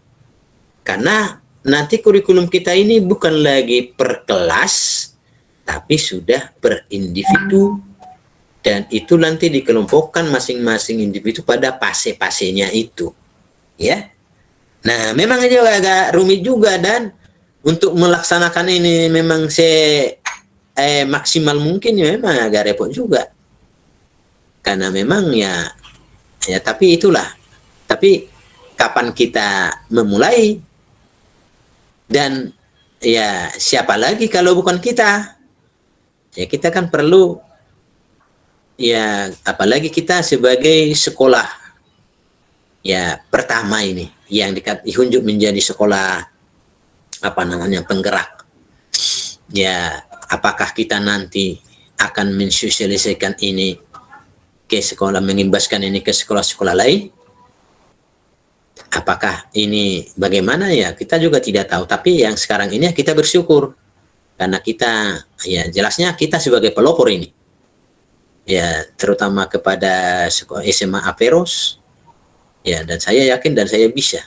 Karena nanti kurikulum kita ini bukan lagi per kelas, tapi sudah per individu. Dan itu nanti dikelompokkan masing-masing individu pada pase-pasenya itu. Ya. Nah, memang juga agak rumit juga, dan untuk melaksanakan ini memang maksimal mungkin ya memang agak repot juga. Karena memang ya tapi itulah. Tapi kapan kita memulai, dan ya siapa lagi kalau bukan kita? Ya kita kan perlu, ya apalagi kita sebagai sekolah ya pertama ini yang ditunjuk menjadi sekolah penggerak. Ya apakah kita nanti akan mensosialisasikan ini ke sekolah, mengimbaskan ini ke sekolah-sekolah lain? Apakah ini bagaimana ya, kita juga tidak tahu. Tapi yang sekarang ini kita bersyukur karena kita ya jelasnya kita sebagai pelopor ini ya, terutama kepada sekolah SMA Aperos ya, dan saya yakin dan saya bisa.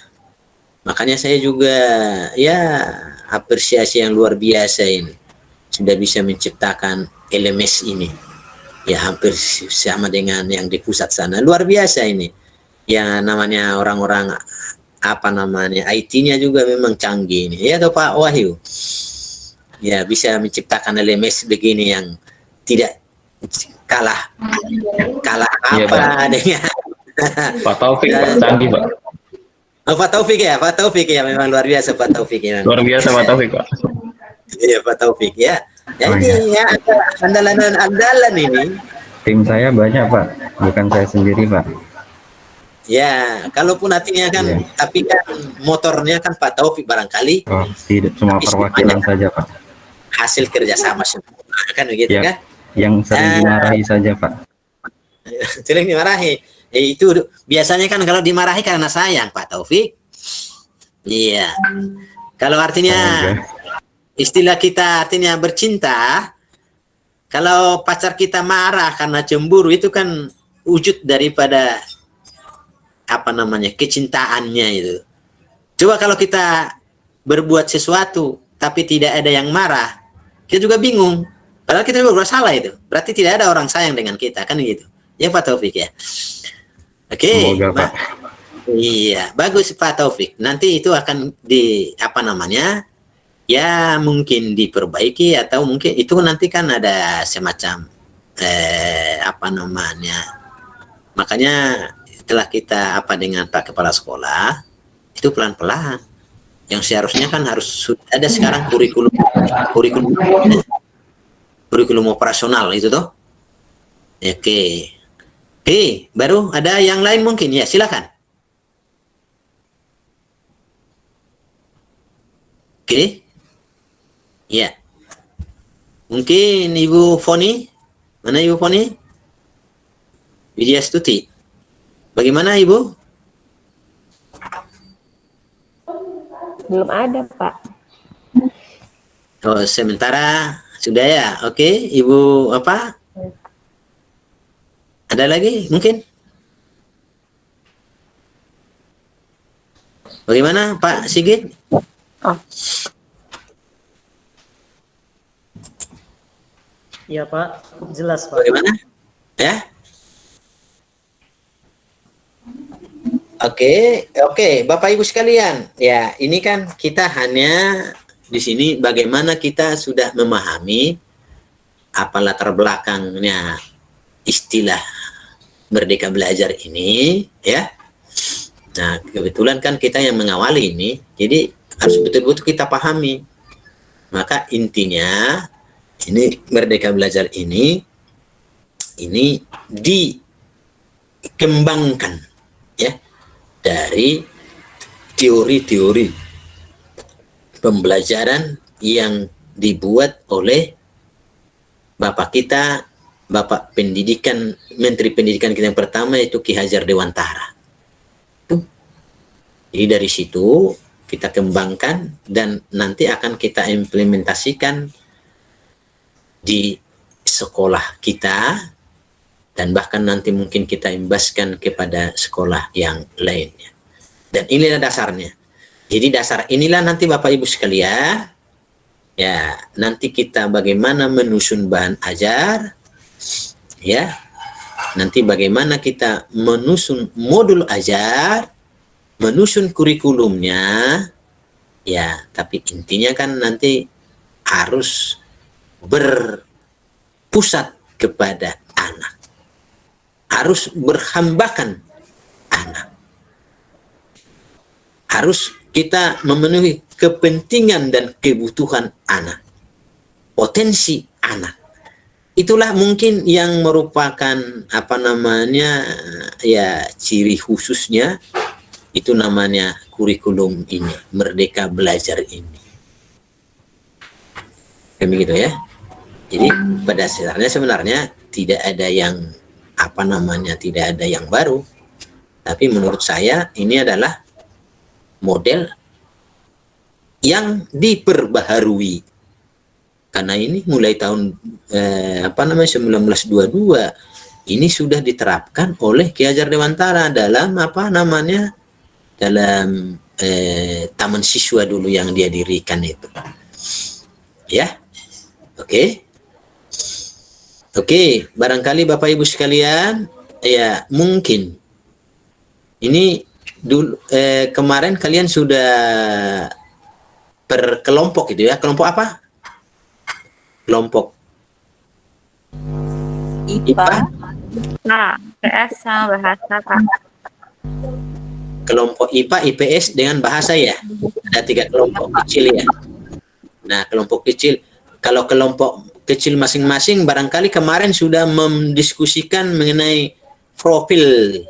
Makanya saya juga ya apresiasi yang luar biasa ini sudah bisa menciptakan LMS ini ya, hampir sama dengan yang di pusat sana. Luar biasa ini yang namanya orang-orang IT-nya juga memang canggih ini ya toh Pak Wahyu ya, bisa menciptakan LMS begini yang tidak kalah Iya, apa Pak. dengan Pak Taufik, Pak, canggih, Pak. Pak Taufik ya memang luar biasa Pak Taufik ya. Luar biasa Pak Taufik, Pak. Iya Pak Taufik ya. Oh, Jadi ya ada andalan ini. Tim saya banyak Pak, bukan saya sendiri Pak. Ya, kalaupun nantinya kan, Iya. tapi kan motornya kan Pak Taufik barangkali Oh, tidak cuma Tapi perwakilan semuanya saja Pak. hasil kerjasama semua kan begitu Ya. kan? Yang sering dimarahi saja Pak. Sering dimarahi. Itu biasanya kan kalau dimarahi karena sayang Pak Taufik. Iya. Kalau artinya istilah kita artinya bercinta, kalau pacar kita marah karena cemburu itu kan wujud daripada kecintaannya itu. Coba kalau kita berbuat sesuatu tapi tidak ada yang marah, kita juga bingung. Padahal kita juga berbuat salah itu. Berarti tidak ada orang sayang dengan kita kan gitu. Ya Pak Taufik ya. Oke. Semoga Pak. Iya, bagus Pak Taufik. Nanti itu akan ya mungkin diperbaiki atau mungkin itu nanti kan ada semacam makanya setelah kita dengan Pak Kepala Sekolah itu pelan-pelan yang seharusnya kan harus sudah ada sekarang kurikulum operasional itu toh. Oke, baru ada yang lain mungkin ya, silakan. Oke. Ya. Mungkin Ibu Foni. Mana Ibu Foni? Widya Stuti. Bagaimana Ibu? Belum ada, Pak. Oh, sementara sudah ya. Oke, Ibu apa? Ada lagi mungkin? Bagaimana Pak Sigit? Oh. Iya Pak, cukup jelas Pak. Bagaimana? Ya? Oke, Bapak Ibu sekalian. Ya, ini kan kita hanya di sini bagaimana kita sudah memahami apa latar belakangnya istilah Merdeka Belajar ini, ya. Nah, kebetulan kan kita yang mengawali ini, jadi harus betul-betul kita pahami. Maka intinya ini Merdeka Belajar ini dikembangkan ya dari teori-teori pembelajaran yang dibuat oleh Bapak kita, Bapak Pendidikan, Menteri Pendidikan kita yang pertama itu Ki Hajar Dewantara. Jadi dari situ kita kembangkan dan nanti akan kita implementasikan di sekolah kita dan bahkan nanti mungkin kita imbaskan kepada sekolah yang lainnya. Dan inilah dasarnya. Jadi dasar inilah nanti Bapak Ibu sekalian, ya nanti kita bagaimana menyusun bahan ajar, ya nanti bagaimana kita menyusun modul ajar, menyusun kurikulumnya, Ya, tapi intinya kan nanti harus berpusat kepada anak. Harus berhambakan anak. Harus kita memenuhi kepentingan dan kebutuhan anak. Potensi anak. Itulah mungkin yang merupakan ya ciri khususnya, itu namanya kurikulum ini, Merdeka Belajar ini. Begitu ya. Jadi pada dasarnya sebenarnya tidak ada yang tidak ada yang baru. Tapi menurut saya ini adalah model yang diperbaharui. Karena ini mulai tahun 1922 ini sudah diterapkan oleh Ki Hajar Dewantara dalam dalam taman siswa dulu yang dia dirikan itu. Ya. Oke, barangkali Bapak Ibu sekalian, ya mungkin ini dulu kemarin kalian sudah per kelompok gitu ya. Kelompok apa? Kelompok IPA, Nah, PS sama bahasa, Kak. kelompok IPA, IPS dengan bahasa ya. Ada 3 kelompok kecil ya. Nah, kelompok kecil, kalau kelompok kecil masing-masing barangkali kemarin sudah mendiskusikan mengenai profil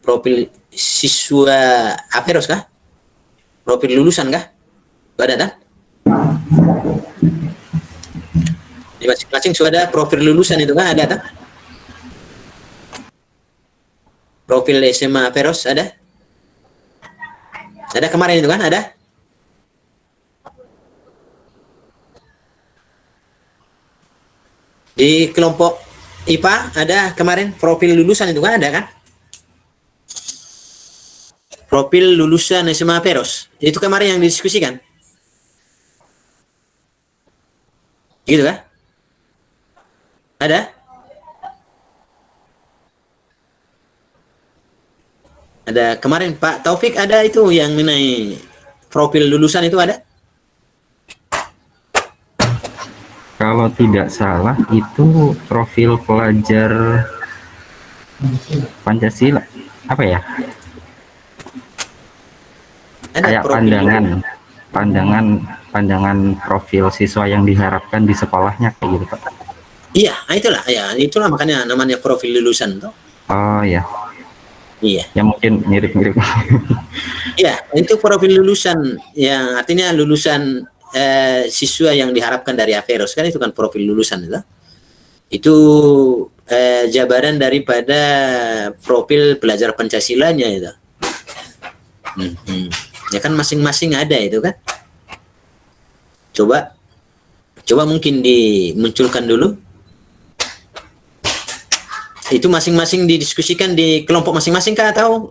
profil siswa Aperos kah? Profil lulusan kah? Ada kan? Di masing-masing sudah ada profil lulusan itu kan, ada kan? Profil SMA Aperos ada? Ada kemarin itu kan, ada? Di kelompok IPA ada kemarin profil lulusan itu kan, ada kan? Profil lulusan SMA Aperos. Itu kemarin yang didiskusikan. Gitu kan? Ada? Ada kemarin Pak Taufik ada itu yang mengenai profil lulusan itu ada? Kalau tidak salah itu profil pelajar Pancasila apa ya? Ada Kayak pandangan profil siswa yang diharapkan di sekolahnya kayak gitu, Pak. Iya, itulah makanya namanya profil lulusan tuh. Oh ya. Iya. Ya mungkin mirip-mirip. Iya, itu profil lulusan yang artinya lulusan siswa yang diharapkan dari Aperos kan, itu kan profil lulusan itu. Itu jabaran daripada profil pelajar Pancasilanya itu. Ya kan masing-masing ada itu kan. Coba mungkin dimunculkan dulu. Itu masing-masing didiskusikan di kelompok masing-masing kah atau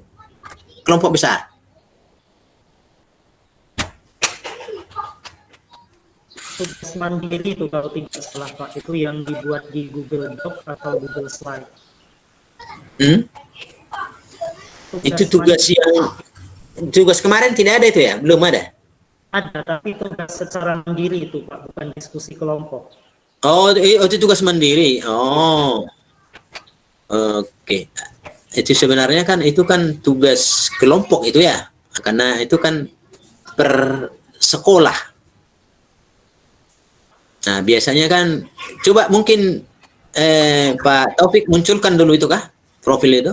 kelompok besar? Tugas mandiri itu kalau tidak salah Pak, itu yang dibuat di Google Doc atau Google Slide. Itu tugas kemarin tidak ada itu ya? Belum ada? Ada, tapi tugas secara mandiri itu Pak, bukan diskusi kelompok. Oh, itu tugas mandiri. Oh. Oke. Itu sebenarnya kan itu kan tugas kelompok itu ya. Karena itu kan per sekolah. Nah, biasanya kan coba mungkin Pak Taufik munculkan dulu itu kah? Profil itu?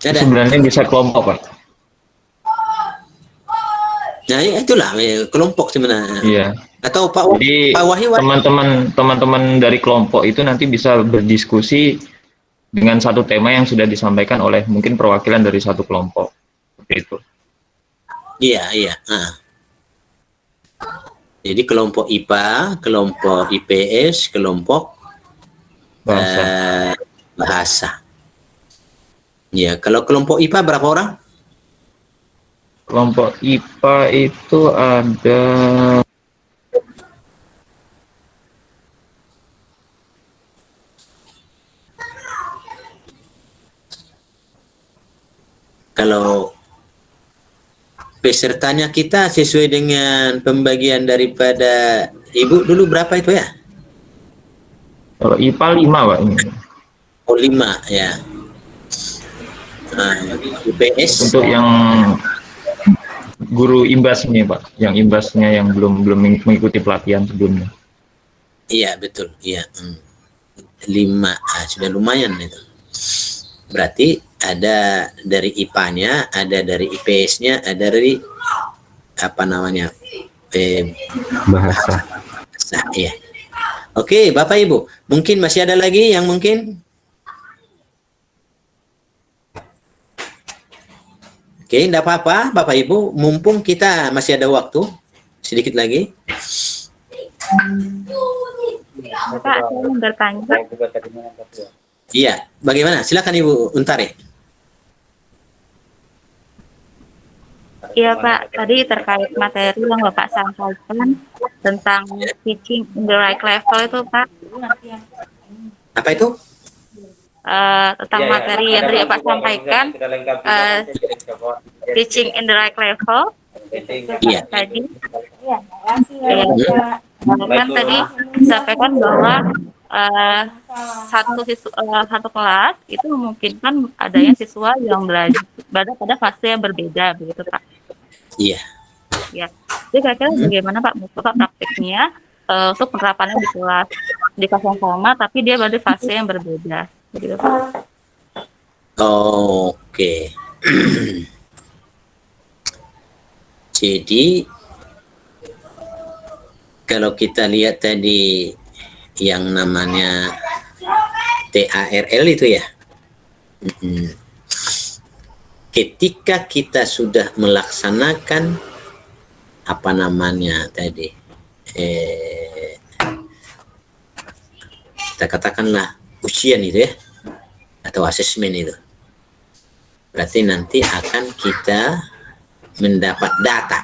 Ada. Sebenarnya bisa kelompok, Pak. Nah, ya itulah kelompok sebenarnya. Iya. Atau Pak Wahyu, teman-teman dari kelompok itu nanti bisa berdiskusi dengan satu tema yang sudah disampaikan oleh mungkin perwakilan dari satu kelompok. Seperti itu. Iya. Jadi kelompok IPA, kelompok IPS, kelompok bahasa. Ya, kalau kelompok IPA berapa orang? Kelompok IPA itu ada Kalau pesertanya kita sesuai dengan pembagian daripada Ibu dulu berapa itu ya? Kalau IPA 5 Pak ini. Oh 5 ya. Nah, IPS Untuk yang guru imbasnya Pak, yang imbasnya yang belum mengikuti pelatihan sebelumnya. iya betul, iya. 5, sudah lumayan itu. Berarti ada dari IPA-nya, ada dari IPS-nya, ada dari apa namanya Bahasa. ya. Oke, Bapak Ibu, mungkin masih ada lagi yang mungkin? Oke, enggak apa-apa, Bapak Ibu, mumpung kita masih ada waktu sedikit lagi. Bapak, saya mau bertanya. Iya, bagaimana? Silakan Ibu Untari. Iya Pak, tadi terkait materi yang Bapak sampaikan tentang teaching in the right level itu Pak. Apa itu? Tentang materi yang tadi Bapak sampaikan, teaching in the right level. Iya. Tadi, kan tadi disampaikan bahwa satu kelas itu memungkinkan adanya siswa yang belajar pada fase yang berbeda, begitu Pak. Iya. Ya, jadi kira-kira bagaimana Pak praktiknya untuk penerapannya di kelas yang sama, tapi dia berada di fase yang berbeda, begitu Pak. Oke. Jadi kalau kita lihat tadi yang namanya TARL itu ya, ketika kita sudah melaksanakan apa namanya tadi, kita katakanlah ujian itu ya, atau asesmen itu, berarti nanti akan kita mendapat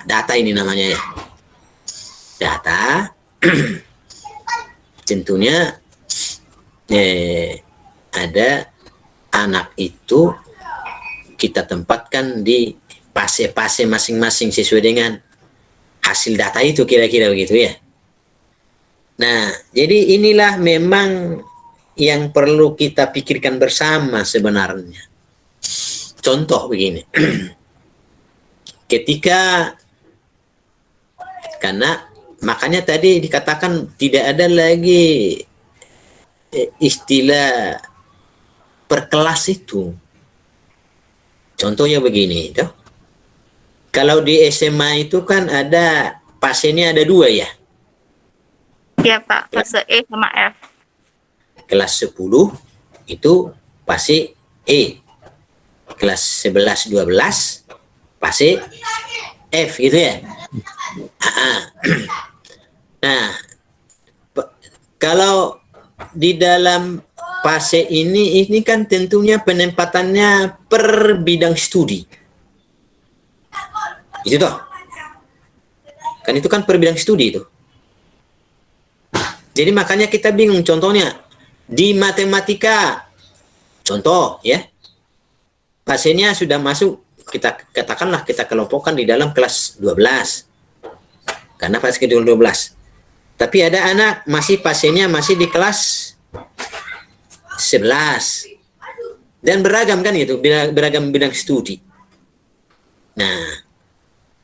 data ini namanya ya, data. Tentunya ada anak itu kita tempatkan di fase-fase masing-masing sesuai dengan hasil data itu, kira-kira begitu ya. Nah, jadi inilah memang yang perlu kita pikirkan bersama sebenarnya. Contoh begini. Karena makanya tadi dikatakan tidak ada lagi istilah per kelas itu. Contohnya begini, toh. Kalau di SMA itu kan ada pasiennya ada 2 ya. Iya Pak, fase E sama F. Kelas 10 itu fase E. Kelas 11 12 fase F gitu ya. Nah, kalau di dalam fase ini kan tentunya penempatannya per bidang studi. Itu toh. Kan itu kan per bidang studi itu. Jadi makanya kita bingung, contohnya di matematika. Contoh ya. Pasiennya sudah masuk, kita katakanlah kita kelompokkan di dalam kelas 12. Karena fase ke-12. Tapi ada anak pasiennya masih di kelas 11. Dan beragam kan itu, beragam bidang studi. Nah,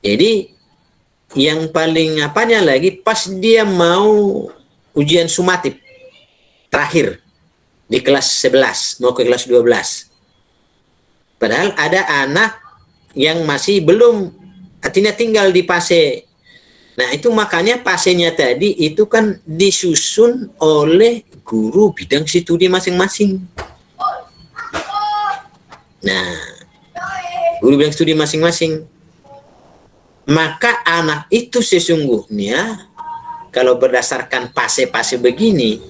jadi yang paling apanya lagi pas dia mau ujian sumatif terakhir di kelas 11 mau ke kelas 12. Padahal ada anak yang masih belum, artinya tinggal di fase. Nah, itu makanya fasenya tadi itu kan disusun oleh guru bidang studi masing-masing. Nah, guru bidang studi masing-masing. Maka anak itu sesungguhnya kalau berdasarkan fase-fase begini,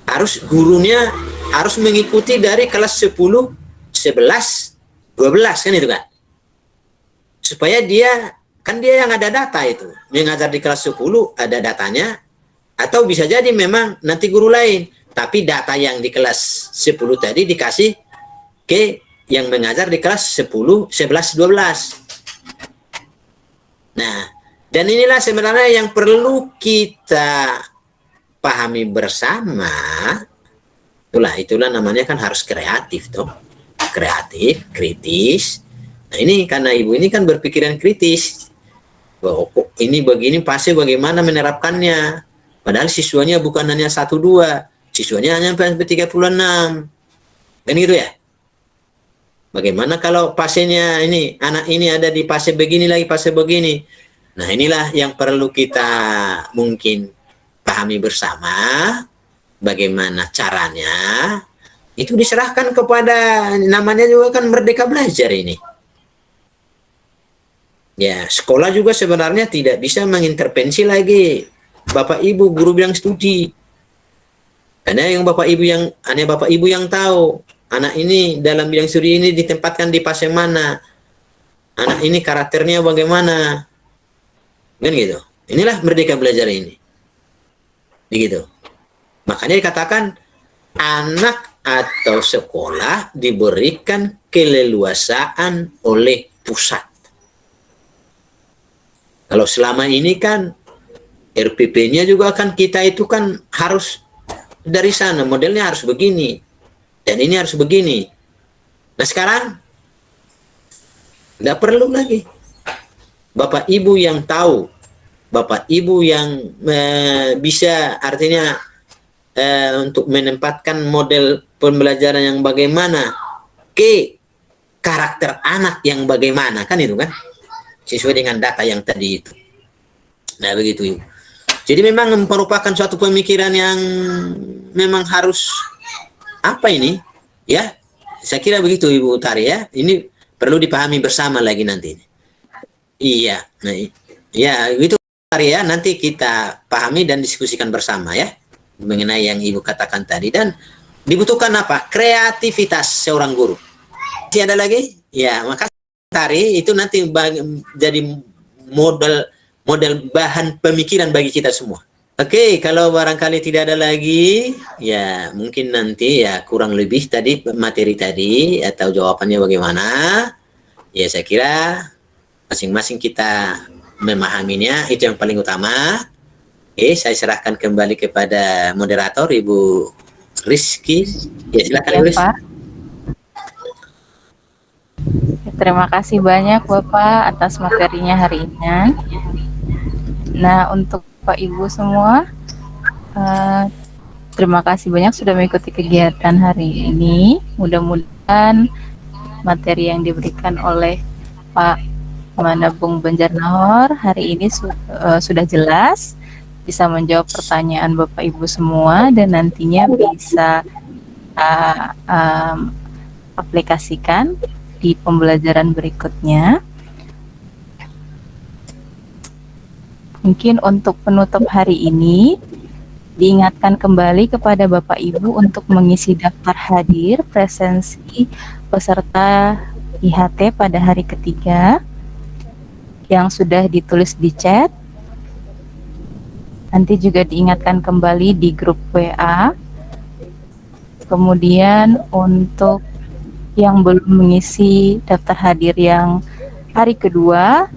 harus gurunya harus mengikuti dari kelas 10, 11, 12 kan itu kan. Supaya dia yang ada data itu. Mengajar di kelas 10 ada datanya, atau bisa jadi memang nanti guru lain. Tapi data yang di kelas 10 tadi dikasih ke yang mengajar di kelas 10, 11, 12. Nah, dan inilah sebenarnya yang perlu kita pahami bersama. Itulah namanya kan harus kreatif toh. Kreatif, kritis. Nah, ini karena ibu ini kan berpikiran kritis. Bahwa ini begini pasti bagaimana menerapkannya. Padahal siswanya bukan hanya 1-2, siswanya hanya sampai 36. Kan gitu ya? Bagaimana kalau pasiennya ini, anak ini ada di fase begini lagi, fase begini. Nah, inilah yang perlu kita mungkin pahami bersama, bagaimana caranya. Itu diserahkan kepada, namanya juga kan Merdeka Belajar ini. Ya, sekolah juga sebenarnya tidak bisa mengintervensi lagi Bapak Ibu, guru bilang studi. Karena yang Bapak Ibu yang, hanya Bapak Ibu yang tahu. Anak ini dalam bidang studi ini ditempatkan di fase mana? Anak ini karakternya bagaimana? Kan gitu. Inilah Merdeka Belajar ini. Begitu. Makanya dikatakan anak atau sekolah diberikan keleluasaan oleh pusat. Kalau selama ini kan RPP-nya juga kan kita itu kan harus dari sana, modelnya harus begini. Dan ini harus begini. Nah sekarang nggak perlu lagi. Bapak Ibu yang tahu, Bapak Ibu yang bisa artinya untuk menempatkan model pembelajaran yang bagaimana ke karakter anak yang bagaimana, kan itu kan sesuai dengan data yang tadi itu. Nah begitu Ibu. Jadi memang merupakan suatu pemikiran yang memang harus apa ini ya, saya kira begitu Ibu Tari ya. Ini perlu dipahami bersama lagi nanti. Iya, nah, ya itu Tari ya. Nanti kita pahami dan diskusikan bersama ya mengenai yang Ibu katakan tadi. Dan dibutuhkan apa? Kreativitas seorang guru. Masih ada lagi? Ya, makasih Tari. Itu nanti jadi model bahan pemikiran bagi kita semua. Oke, kalau barangkali tidak ada lagi, ya mungkin nanti ya kurang lebih tadi materi tadi atau jawabannya bagaimana. Ya saya kira masing-masing kita memahaminya, itu yang paling utama. Oke, saya serahkan kembali kepada moderator Ibu Rizky. Ya silakan Ya, Ibu Rizky. Pak. Terima kasih banyak Bapak atas materinya hari ini. Nah, untuk Bapak Ibu semua, terima kasih banyak sudah mengikuti kegiatan hari ini. Mudah-mudahan materi yang diberikan oleh Pak Manabung Banjarnahor hari ini sudah jelas, bisa menjawab pertanyaan Bapak Ibu semua, dan nantinya bisa aplikasikan di pembelajaran berikutnya. Mungkin untuk penutup hari ini, diingatkan kembali kepada Bapak Ibu untuk mengisi daftar hadir presensi peserta IHT pada hari ketiga yang sudah ditulis di chat. Nanti juga diingatkan kembali di grup WA. Kemudian untuk yang belum mengisi daftar hadir yang hari kedua,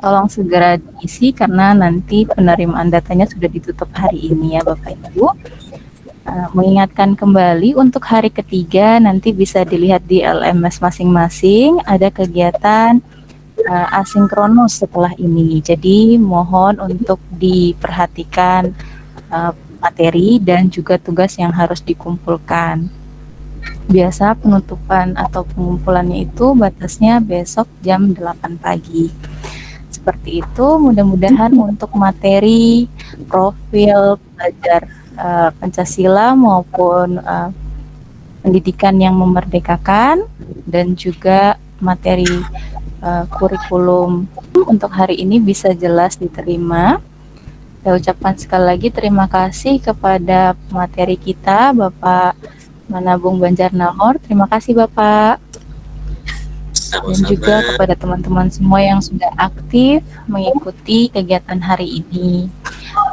tolong segera diisi karena nanti penerimaan datanya sudah ditutup hari ini ya Bapak Ibu. Mengingatkan kembali untuk hari ketiga nanti bisa dilihat di LMS masing-masing ada kegiatan asinkronus setelah ini. Jadi mohon untuk diperhatikan materi dan juga tugas yang harus dikumpulkan. Biasa penutupan atau pengumpulannya itu batasnya besok jam 8 pagi. Seperti itu, mudah-mudahan untuk materi profil belajar Pancasila maupun pendidikan yang memerdekakan dan juga materi kurikulum untuk hari ini bisa jelas diterima. Saya ucapkan sekali lagi terima kasih kepada materi kita Bapak Manabung Banjarnahor. Terima kasih Bapak. Dan juga kepada teman-teman semua yang sudah aktif mengikuti kegiatan hari ini.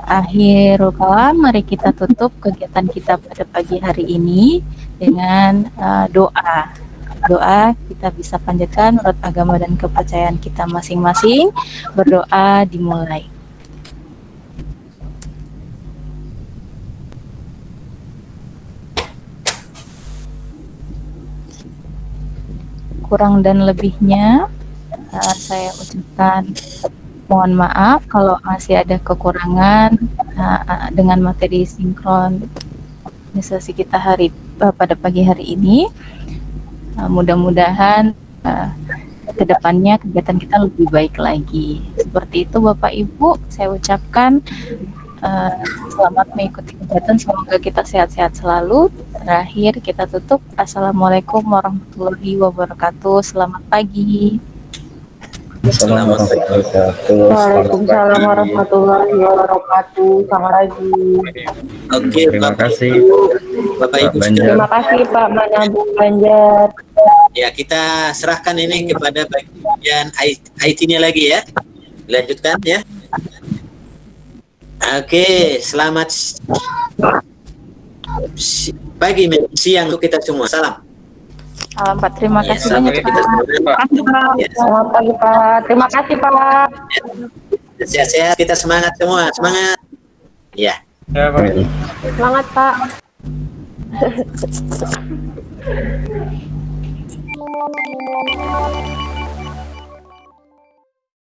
Akhirul kalam, mari kita tutup kegiatan kita pada pagi hari ini dengan doa. doa kita bisa panjatkan menurut agama dan kepercayaan kita masing-masing. Berdoa dimulai. Kurang dan lebihnya saya ucapkan mohon maaf kalau masih ada kekurangan dengan materi sinkron sesi kita pada pagi hari ini. Mudah-mudahan kedepannya kegiatan kita lebih baik lagi. Seperti itu Bapak Ibu, saya ucapkan selamat mengikuti kegiatan, semoga kita sehat-sehat selalu. Terakhir kita tutup, Assalamualaikum warahmatullahi wabarakatuh, selamat pagi. Waalaikumsalam warahmatullahi wabarakatuh. Selamat pagi. Oke, Terima kasih Bapak Ibu. Terima kasih Pak Manabung Banjar. Ya, kita serahkan ini kepada bagian IT-nya lagi ya. Lanjutkan ya. Oke, selamat pagi, siang untuk kita semua. Salam. Salam Pak, terima kasih banyak Sampai kita Pak. semua. Ya, Selamat pagi Pak. Terima kasih Pak. sehat-sehat, kita semangat semua. Semangat. Ya. Ya, Pak. Semangat Pak.